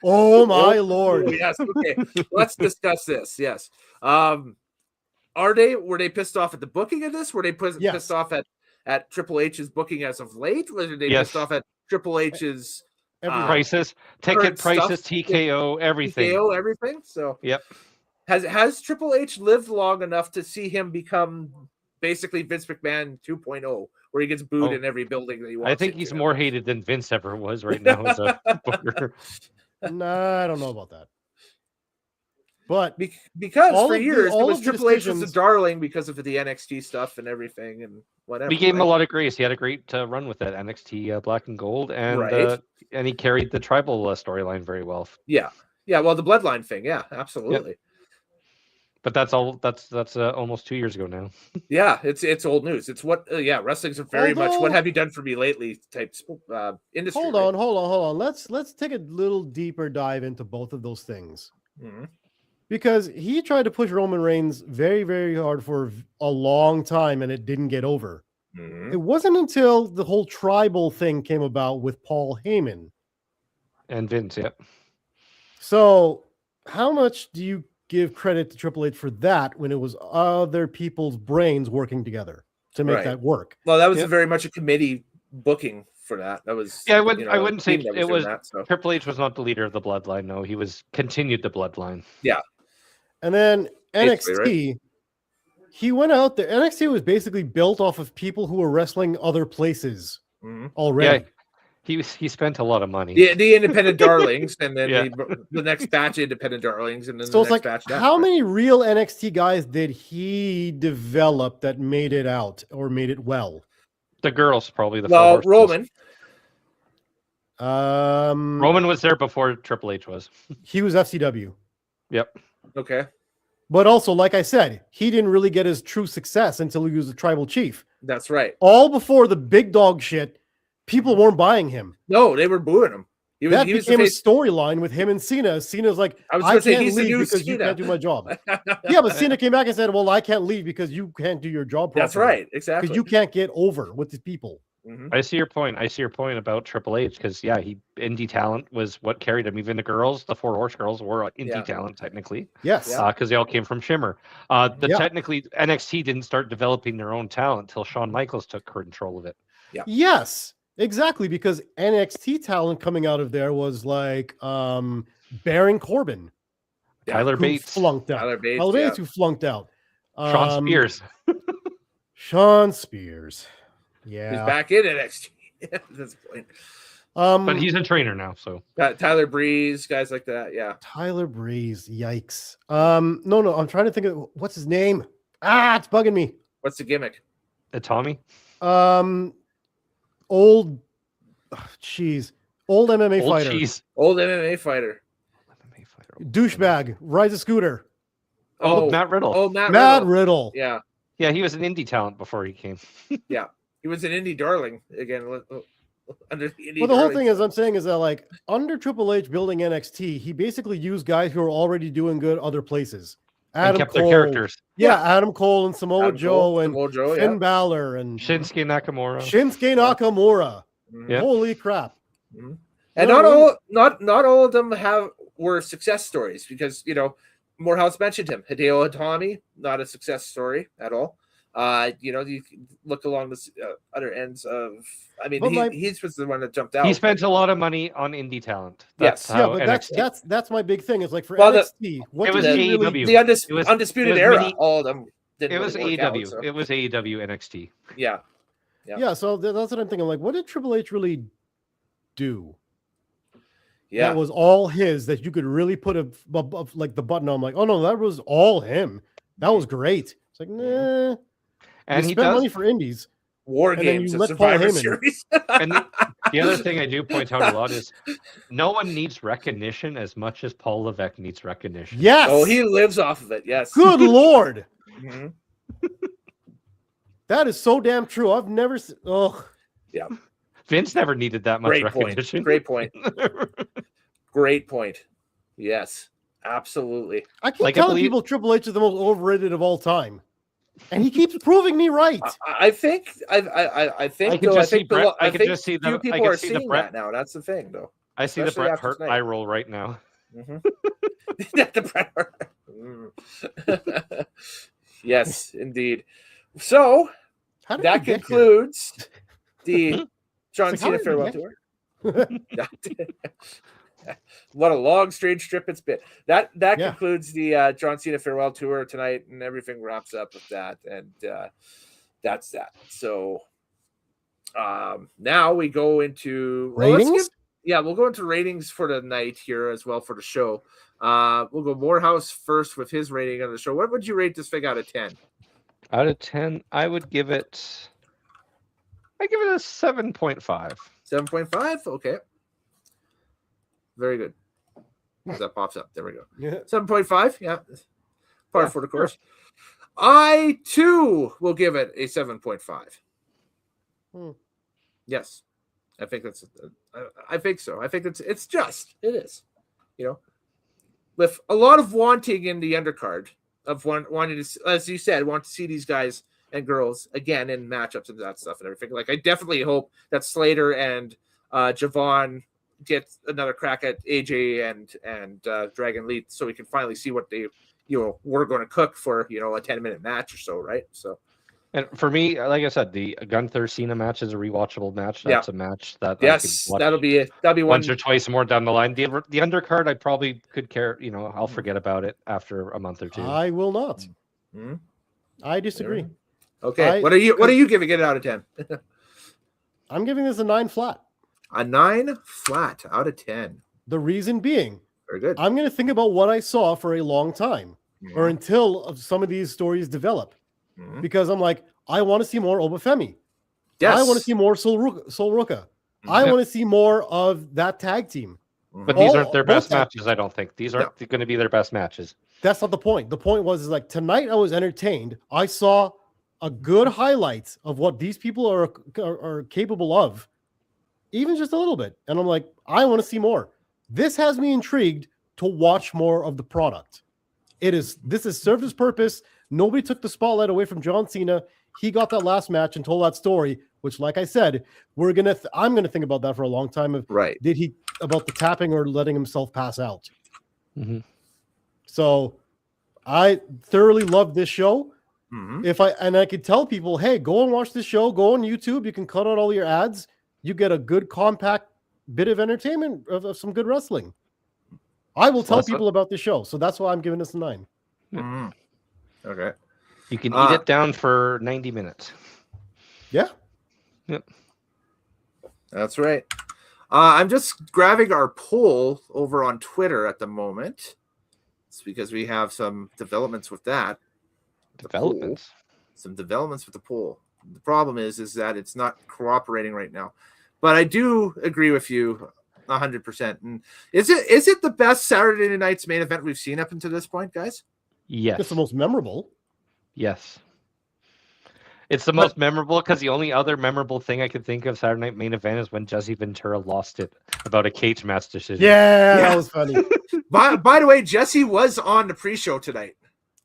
Oh my lord. Yes. Okay. Let's discuss this. Yes. Were they pissed off at the booking of this? Were they pissed off at Triple H's booking as of late? Were they pissed off at Triple H's prices, ticket prices, TKO, everything. TKO, everything. So yep. Has Triple H lived long enough to see him become basically Vince McMahon 2.0, where he gets booed in every building that he walks I think he's more hated than Vince ever was right now as a booker. Nah, I don't know about that. But because for years it was Triple H was a darling because of the NXT stuff and everything and whatever. We gave him a lot of grace. He had a great run with that NXT Black and Gold, and he carried the tribal storyline very well. Yeah. Well, the bloodline thing, yeah, absolutely. Yep. But that's all. That's almost 2 years ago now. Yeah, it's old news. It's what wrestling's a very much what have you done for me lately type industry. Hold on. Let's take a little deeper dive into both of those things. Mm-hmm. Because he tried to push Roman Reigns very, very hard for a long time, and it didn't get over. Mm-hmm. It wasn't until the whole tribal thing came about with Paul Heyman. And Vince, yeah. So how much do you give credit to Triple H for that when it was other people's brains working together to make that work? Well, that was very much a committee booking for that. That was I wouldn't say it was that, so. Triple H was not the leader of the bloodline. No, he continued the bloodline. Yeah. And then NXT, he went out there. NXT was basically built off of people who were wrestling other places already. Yeah, he spent a lot of money. The independent darlings, and then the next batch of independent darlings, and then so the next batch. How many real NXT guys did he develop that made it out or made it well? The girls, probably the Roman. Roman was there before Triple H was. He was FCW. Yep. Okay. But also, like I said, he didn't really get his true success until he was a tribal chief. That's right. All before the big dog shit, people weren't buying him. No, they were booing him. He became a storyline with him and Cena. Cena's like, I can't leave because you can't do my job. Yeah, but Cena came back and said, well, I can't leave because you can't do your job properly. That's right, exactly. Because you can't get over with the people. Mm-hmm. I see your point. about Triple H because indie talent was what carried him. Even the girls, the Four Horse Girls, were indie talent technically. Yes, because they all came from Shimmer. Technically NXT didn't start developing their own talent until Shawn Michaels took control of it. Yeah. Yes, exactly. Because NXT talent coming out of there was like Baron Corbin, Tyler Bates, flunked out. Tyler Bates, who flunked out. Shawn Spears. Shawn Spears. Yeah, he's back in NXT at this point. But he's a trainer now, so Tyler Breeze, guys like that. Yeah, Tyler Breeze. Yikes. No, I'm trying to think of what's his name. It's bugging me. What's the gimmick? Tommy. Old MMA fighter. Old MMA fighter. Douchebag. Rides a scooter. Matt Riddle. Oh, Matt Riddle. Yeah. Yeah, he was an indie talent before he came. Yeah. He was an indie darling again. Under the indie the whole thing is I'm saying is that like under Triple H building NXT, he basically used guys who are already doing good other places. Adam Cole, their characters. Yeah, Adam Cole and Samoa Joe and Finn Balor and Shinsuke Nakamura. Mm-hmm. Holy crap! Mm-hmm. And not all of them were success stories because Morehouse mentioned him. Hideo Itami, not a success story at all. You look along the other ends of. I mean, he was the one that jumped out. He spent a lot of money on indie talent. That's that's my big thing. It's like for NXT, it was AEW. The undisputed era. All of them. It was AEW. It was AEW NXT. Yeah. So that's what I'm thinking. Like, what did Triple H really do? Yeah, that was all his. That you could really put like the button on. Like, oh no, that was all him. That was great. It's like, nah. And he spent money for indies. War Games, and Survivor Series. and The other thing I do point out a lot is no one needs recognition as much as Paul Levesque needs recognition. Yes. Oh, he lives off of it. Yes. Good Lord. Mhm. That is so damn true. I've never seen. Oh, Yeah. Vince never needed that much Great recognition. point. Great point. Great point. Yes. Absolutely. I keep telling people Triple H is the most overrated of all time, and he keeps proving me right. I think. I think. I can just see Bret. I can just see few the. people I can are see the seeing Bret. that now. That's the thing, though. I see the Especially Bret after Hart tonight. eye roll right now. The Bret Hart. Yes, indeed. So How did that we get concludes the John It's like, how Cena did we Farewell get Tour. What a long, strange trip it's been. That concludes the John Cena Farewell Tour tonight, and everything wraps up with that, and that's that. So now we go into ratings. We'll go into ratings for the night here as well for the show. We'll go Morehouse first with his rating on the show. What would you rate this thing out of 10? Out of 10, I would give it. I give it a 7.5. 7.5. Okay. Very good. That pops up. There we go. Yeah. 7.5. Yeah. Par for the course. I too will give it a 7.5. Yes. I think that's. I think so. I think it's just. It is. You know, with a lot of wanting in the undercard of wanting to, as you said, want to see these guys and girls again in matchups and that stuff and everything. Like I definitely hope that Slater and Javon get another crack at AJ and Dragon Lee, so we can finally see what they were going to cook for a 10-minute match or so, right? So. And for me, like I said, the Gunther Cena match is a rewatchable match. That's a match that I could watch that'll be one once or twice more down the line. The undercard, I probably could care. I'll forget about it after a month or two. I will not. I disagree. Okay, what are you giving it out of 10? I'm giving this a 9 flat. A 9 flat out of 10. The reason being, very good. I'm going to think about what I saw for a long time, or until some of these stories develop. Because I'm like, I want to see more Obafemi. Yes. I want to see more Sol Ruka. I want to see more of that tag team. But these aren't their best matches, I don't think. These aren't going to be their best matches. That's not the point. The point was like tonight I was entertained. I saw a good highlight of what these people are capable of, even just a little bit. And I'm like, I want to see more. This has me intrigued to watch more of the product. This has served its purpose. Nobody took the spotlight away from John Cena. He got that last match and told that story, which, like I said, I'm gonna think about that for a long time. Did he about the tapping or letting himself pass out? So, I thoroughly loved this show. I could tell people, hey, go and watch this show. Go on YouTube. You can cut out all your ads. You get a good compact bit of entertainment of some good wrestling. I will tell people about this show, so that's why I'm giving this a 9. Okay. You can eat it down for 90 minutes. Yeah. Yep. That's right. I'm just grabbing our poll over on Twitter at the moment. It's because we have some developments with that. Some developments with the poll. The problem is that it's not cooperating right now. But I do agree with you 100%. And is it the best Saturday night's main event we've seen up until this point, guys? Yes. It's the most memorable. Yes. It's the most memorable because the only other memorable thing I could think of Saturday night main event is when Jesse Ventura lost it about a cage match decision. Yeah, that was funny. By the way, Jesse was on the pre-show tonight.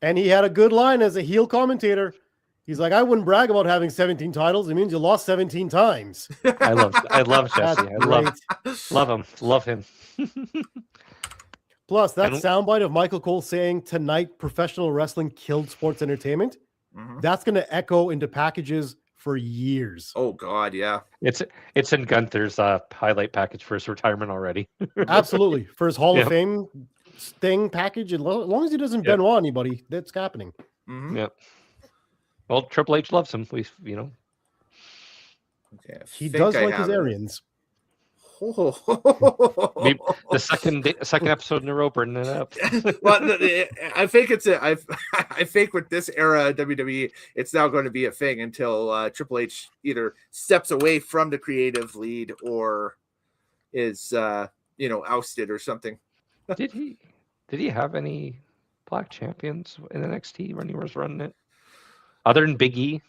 And he had a good line as a heel commentator. He's like, I wouldn't brag about having 17 titles. It means you lost 17 times. I love Jesse. Love him. Love him. Plus, that soundbite of Michael Cole saying tonight professional wrestling killed sports entertainment, that's going to echo into packages for years. Oh, God, yeah. It's in Gunther's highlight package for his retirement already. Absolutely. For his Hall of Fame Sting package, as long as he doesn't Benoit anybody, that's happening. Yep. Well, Triple H loves him. Okay, he does like his Aryans. Maybe the second episode in a row, burning it up. Well, I think I think with this era of WWE, it's now going to be a thing until Triple H either steps away from the creative lead or is ousted or something. Did he have any black champions in NXT when he was running it, other than Big E?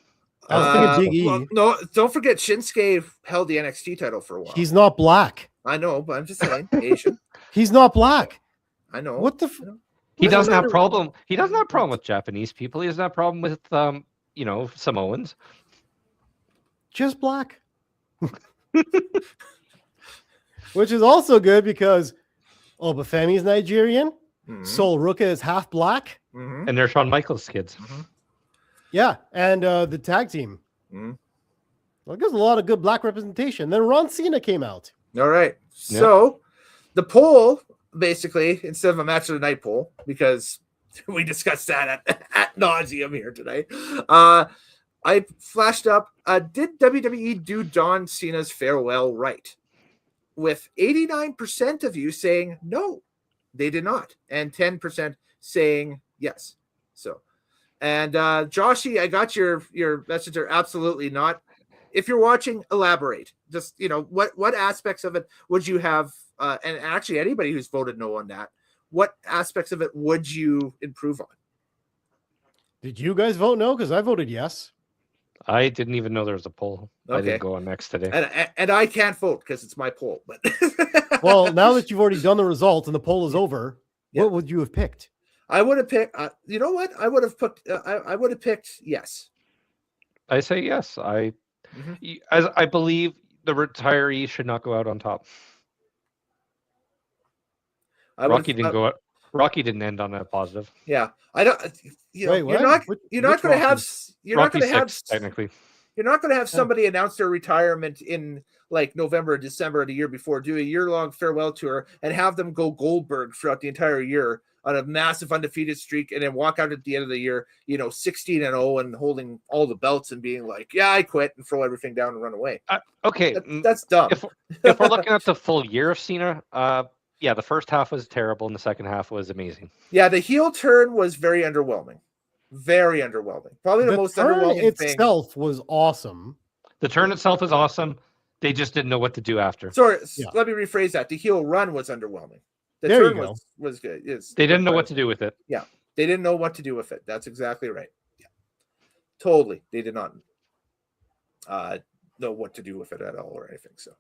I was thinking Big E. Well, no, don't forget Shinsuke held the NXT title for a while. He's not black. I know, but I'm just saying, Asian. He's not black. I know. What the? He doesn't have problem. He doesn't have problem with Japanese people. He doesn't have problem with Samoans. Just black. Which is also good because Obafemi is Nigerian. Mhm. Sol Ruka is half black. Mhm. And they're Shawn Michaels kids. Mhm. Yeah, and the tag team. Mhm. Well, there's a lot of good black representation. Then Ron Cena came out. All right. Yeah. So the poll, basically, instead of a match of the night poll, because we discussed that at nauseum here today, I flashed up, did WWE do John Cena's farewell right? With 89% of you saying no, they did not, and 10% saying yes. So, and Joshy, I got your message there. Absolutely not. If you're watching, elaborate. Just what aspects of it would you have? And actually, anybody who's voted no on that, what aspects of it would you improve on? Did you guys vote no? Because I voted yes. I didn't even know there was a poll. I Okay. didn't go on next today. And I can't vote because it's my poll. But Well, now that you've already done the results and the poll is over, Yeah. what would you have picked? I would have picked. You know what? I would have put. I would have picked yes. I say yes. Mhm. As I believe the retirees should not go out on top. I would Rocky have- didn't go out. Rocky didn't end on a positive. Yeah, I don't. Wait, You're what? not. Which- You're not which going to have. Rocky? You're not Rocky going to have. 6, technically. You're not going to have somebody announce their retirement in like November or December of the year before, do a year-long farewell tour, and have them go Goldberg throughout the entire year on a massive undefeated streak, and then walk out at the end of the year, 16-0 and holding all the belts and being like, "Yeah, I quit," and throw everything down and run away. Okay, That's dumb. if we're looking at the full year of Cena, yeah, the first half was terrible and the second half was amazing. Yeah, the heel turn was very underwhelming. Very underwhelming. Probably the most turn underwhelming thing. itself was awesome. The turn itself was awesome. They just didn't know what to do after. Sorry, Yeah. let me rephrase that. The heel run was underwhelming. The There you turn go. was good. They didn't know what to do with it. They didn't know what to do with it. That's exactly right. Yeah, totally. They did not know what to do with it at all or anything. So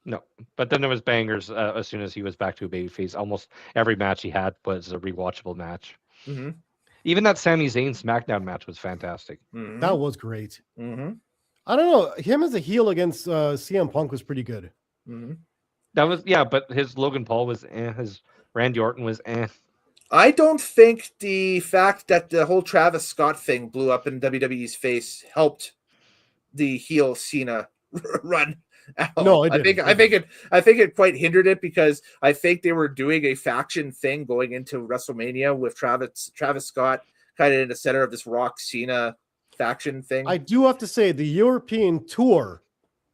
No, but then there was bangers as soon as he was back to a babyface. Almost every match he had was a rewatchable match. Mhm. Even that Sami Zayn SmackDown match was fantastic. Mhm. That was great. Mhm. I don't know. Him as a heel against CM Punk was pretty good. Mhm. That was but his Logan Paul was his Randy Orton was I don't think the fact that the whole Travis Scott thing blew up in WWE's face helped the heel Cena run. at all. No, it I think it quite hindered it because I think they were doing a faction thing going into WrestleMania with Travis Scott kind of in the center of this Rock Cena faction thing. I do have to say the European tour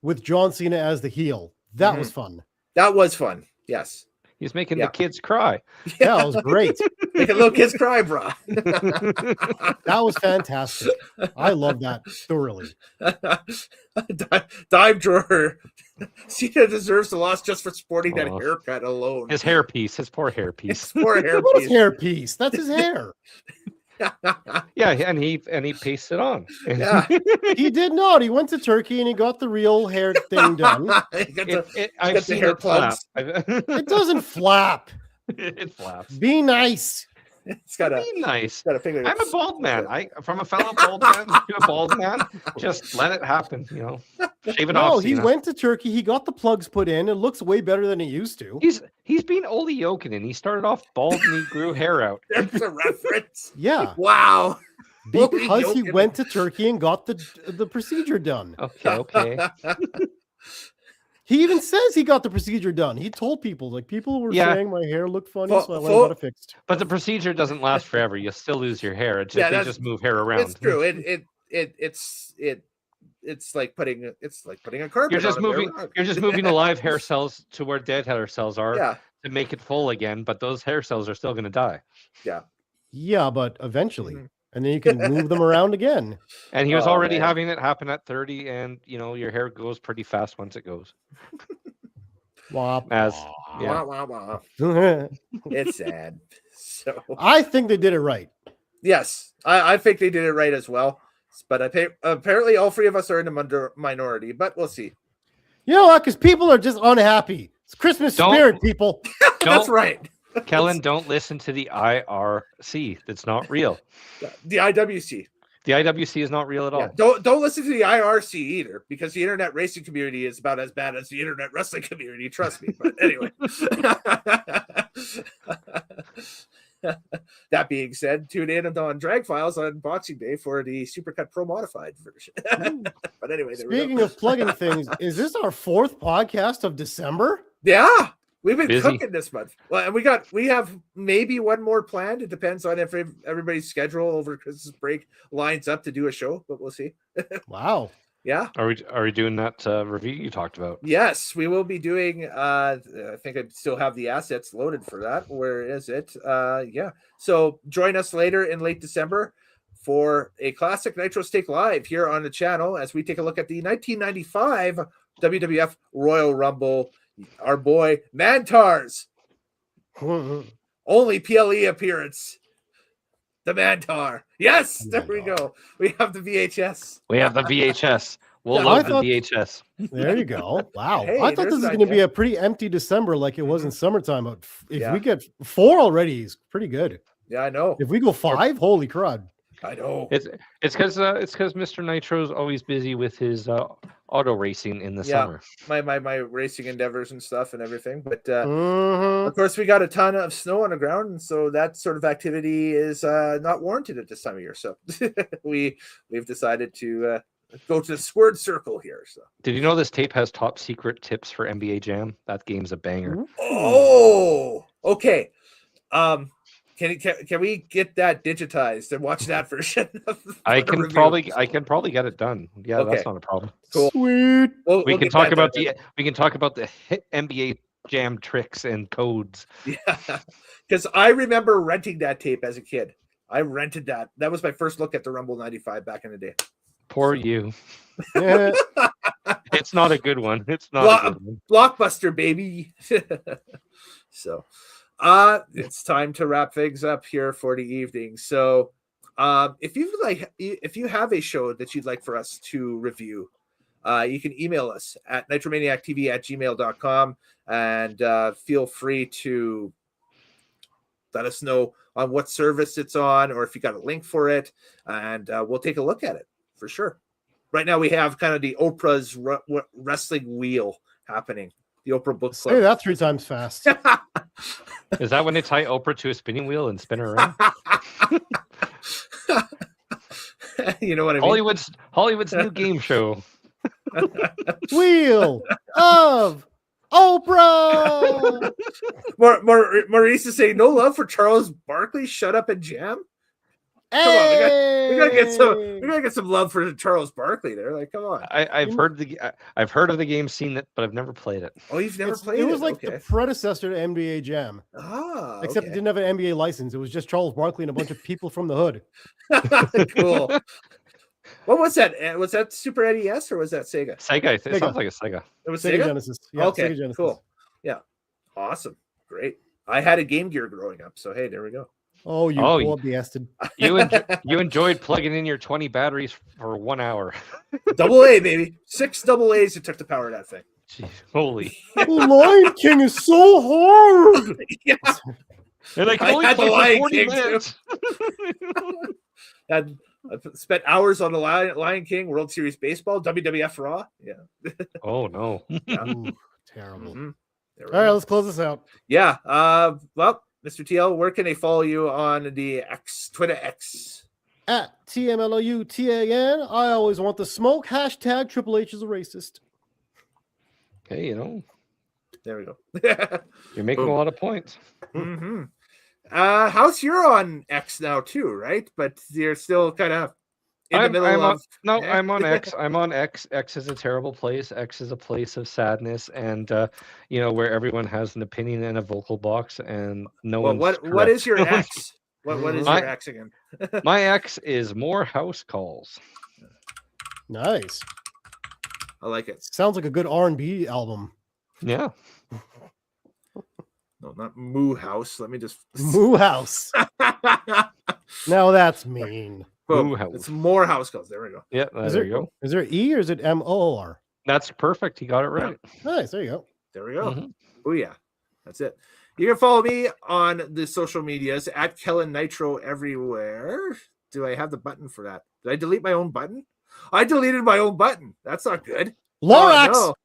with John Cena as the heel, that Mhm. was fun. That was fun. Yes. he's making Yeah. the kids cry. Yeah, it was great. Making little kids cry, bro. That was fantastic. I love that thoroughly. Dime drawer. Cena deserves the loss just for sporting that Aw. haircut alone. His hairpiece, his poor hairpiece. Poor hair What is piece. hair piece? That's his hair. Yeah, and he pastes it on. Yeah. He did not. He went to Turkey and he got the real hair thing done. You got the- I've got the seen hair it flap. plugs. It doesn't flap. It flaps. Be nice. It's got a Be nice. finger. I'm a bald man. From a fellow bald man to a bald man, just let it happen. Shave it No, off. he Cena. went to Turkey. He got the plugs put in. It looks way better than it used to. He's been Ole Jokinen. He started off bald and he grew hair out. There's a reference. Yeah, Wow. because he Jokinen. went to Turkey and got the procedure done. Okay. He even says he got the procedure done. He told people, people were Yeah. saying my hair looked funny, Fo- so I went fo- and got it fixed. But the procedure doesn't last forever. You still lose your hair. Yeah, They that's- just move hair around. It's true. It it's like putting a carpet. You're just on a bare moving. rug. You're just moving the live hair cells to where dead hair cells are Yeah. to make it full again. But those hair cells are still going to die. Yeah, but eventually, Mhm. and then you can move them around again. And he was Oh, already man. having it happen at 30, and your hair goes pretty fast once it goes. Wah, As Wah, wah, wah. wah. It's sad. So I think they did it right. yes, I think they did it right as well. But apparently all three of us are in the minority, but we'll see. You know what? Because people are just unhappy. It's Christmas spirit, people. That's right. Kellen, don't listen to the IRC. That's not real. The IWC. The IWC is not real at all. Yeah. Don't listen to the IRC either, because the internet racing community is about as bad as the internet wrestling community. Trust me. But anyway, that being said, tune in on Drag Files on Boxing Day for the Supercut Pro Modified version. But anyway, Speaking of plugging things, is this our 4th podcast of December? yeah. We've been Busy. cooking this month. Well, and we have maybe one more planned. It depends on if everybody's schedule over Christmas break lines up to do a show, but we'll see. Wow. Yeah. Are we doing that review you talked about? Yes, we will be doing. I think I still have the assets loaded for that. Where is it? Yeah. So join us later in late December for a classic Nitro Stake Live here on the channel as we take a look at the 1995 WWF Royal Rumble. Our boy Mantar's only PLE appearance. The Mantar. Yes, there we go. We have the VHS. We have the VHS. We'll Yeah, love I thought- the VHS. There you go. Wow. Hey, I thought there's this was an going to be idea. a pretty empty December like it was in summertime. But if Yeah. we get 4 already, it's pretty good. Yeah, I know. If we go 5, holy crud. I know. It's because Mr. Nitro's always busy with his auto racing in the Yeah. summer. My racing endeavors and stuff and everything. But Mhm. of course, we got a ton of snow on the ground, and so that sort of activity is not warranted at this time of year. So we've decided to go to the squared circle here. So Did you know this tape has top secret tips for NBA Jam? That game's a banger. oh, okay. Can we get that digitized and watch that version? I for can review? probably get it done. Yeah, Okay. that's not a problem. Cool. Sweet. We'll We can get talk that about done. the hit NBA Jam tricks and codes. Yeah, because I remember renting that tape as a kid. I rented that. That was my first look at the Rumble '95 back in the day. Poor you. Yeah. It's not a good one. It's not a good one. Blockbuster, baby. So it's time to wrap things up here for the evening. So if you have a show that you'd like for us to review, you can email us at nitromaniactv@gmail.com and feel free to let us know on what service it's on or if you got a link for it, and we'll take a look at it for sure. Right now we have kind of the Oprah's wrestling wheel happening. The Oprah Book Say Club. that 3 times fast. Is that when they tie Oprah to a spinning wheel and spin her around? You know what I mean? Hollywood's new game show. Wheel of Oprah. Maurice is saying no love for Charles Barkley. Shut up and jam. Come on, we gotta get some love for Charles Barkley there. Like, come on. I've heard of the game, seen it, but I've never played it. Oh, you've never played it? It was like okay. the predecessor to NBA Jam, except it Okay. didn't have an NBA license. It was just Charles Barkley and a bunch of people from the hood. Cool. What was that? Was that Super NES or was that Sega? Sega. It Sega. sounds like a Sega. It was Sega Sega. Genesis. Yeah, Okay, Sega Genesis. cool. Yeah, awesome, great. I had a Game Gear growing up, so hey, there we go. Oh, you Oh, poor bastard. You enjoyed plugging in your 20 batteries for 1 hour. Double A, baby. 6 double A's. It took the power of that thing. Jeez, holy. The Lion King is so hard. Yeah. And I can I only had the play Lion for 40 King, too. minutes. And I spent hours on the Lion King, World Series Baseball, WWF Raw. Yeah. Oh no. Ooh, terrible. Mhm. There we All right, go. let's close this out. Yeah. Well, Mr. TL, where can they follow you on the Twitter X? At TMLOUTAN, I always want the smoke. Hashtag Triple H is a racist. Hey, There we go. you're making a lot of points. Mm-hmm. House, you're on X now too, right? But you're still kind of in the middle of. I'm on X. I'm on X. X is a terrible place. X is a place of sadness, and where everyone has an opinion and a vocal box, and no Well, one's what is your correct. X? What is your X again? My X is more house calls. Nice. I like it. Sounds like a good R&B album. Yeah. No, not Moo House. Let me just Moo House. Now that's mean. Boom. Moo House. It's more house calls. There we go. Yeah, there you go. Is there E or is it MOOR? That's perfect. You got it right. Nice. There you go. There we go. Mm-hmm. Oh yeah, that's it. You can follow me on the social medias at Kellen Nitro everywhere. Do I have the button for that? Did I delete my own button? I deleted my own button. That's not good. Lorax. Oh,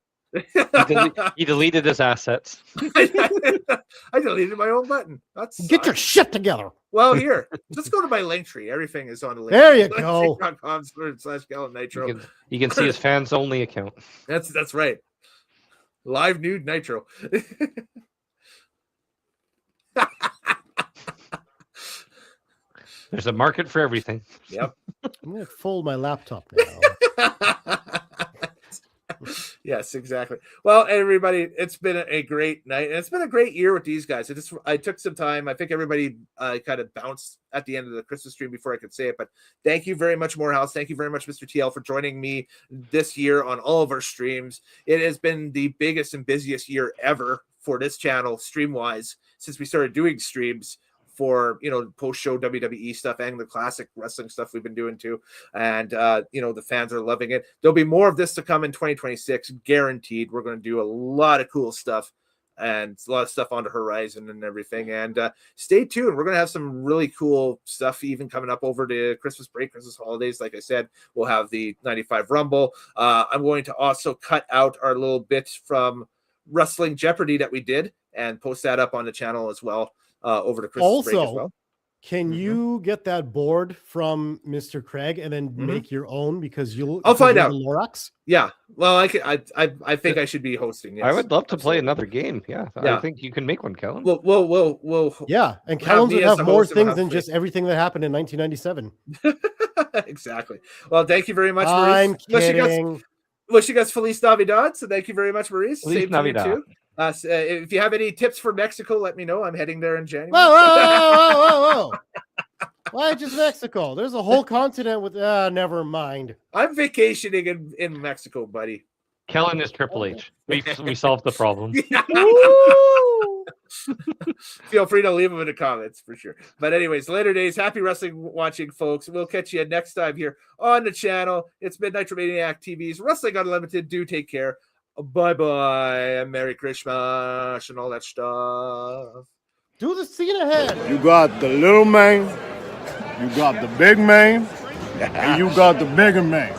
no. He deleted his assets. I deleted my own button. That's Get your shit together. well here. Just go to my link tree. Everything is on the link. There you go. linktree.com/Kellen Nitro. You can see his fans only account. That's right. Live nude Nitro. There's a market for everything. Yep. I'm gonna fold my laptop now. Yes, exactly. Well, everybody, it's been a great night, and it's been a great year with these guys. I took some time. I think everybody kind of bounced at the end of the Christmas stream before I could say it, but thank you very much, Morehouse. Thank you very much, Mr. TL, for joining me this year on all of our streams. It has been the biggest and busiest year ever for this channel, stream-wise, since we started doing streams for post-show WWE stuff and the classic wrestling stuff we've been doing too. And the fans are loving it. There'll be more of this to come in 2026, guaranteed. We're going to do a lot of cool stuff and a lot of stuff on the horizon and everything. And stay tuned. We're going to have some really cool stuff even coming up over the Christmas break, Christmas holidays. Like I said, we'll have the 95 Rumble. I'm going to also cut out our little bit from Wrestling Jeopardy that we did and post that up on the channel as well. Over the Christmas break as well. Can you get that board from Mr. Craig and then make your own because I'll find out. Lorax? Yeah. Well, I think I should be hosting. Yes. I would love to play another game. Yeah. I think you can make one, Kellen. We'll yeah, and Kellen's would have more things than just everything that happened in 1997. Exactly. Well, thank you very much, I'm Maurice. kidding. Wish you guys Feliz Navidad. So thank you very much, Maurice. Feliz Navidad. Too. If you have any tips for Mexico, let me know. I'm heading there in January. Whoa. Why just Mexico? There's a whole continent with never mind. I'm vacationing in Mexico, buddy. Kellen is Triple H. We solved the problem. Feel free to leave them in the comments for sure. But anyways, later days, happy wrestling watching, folks. We'll catch you next time here on the channel. It's been Nitromaniac TV's Wrestling Unlimited. Do take care. Bye-bye. Merry Christmas and all that stuff. Do the Cena head. You got the little man, you got the big man, and you got the bigger man.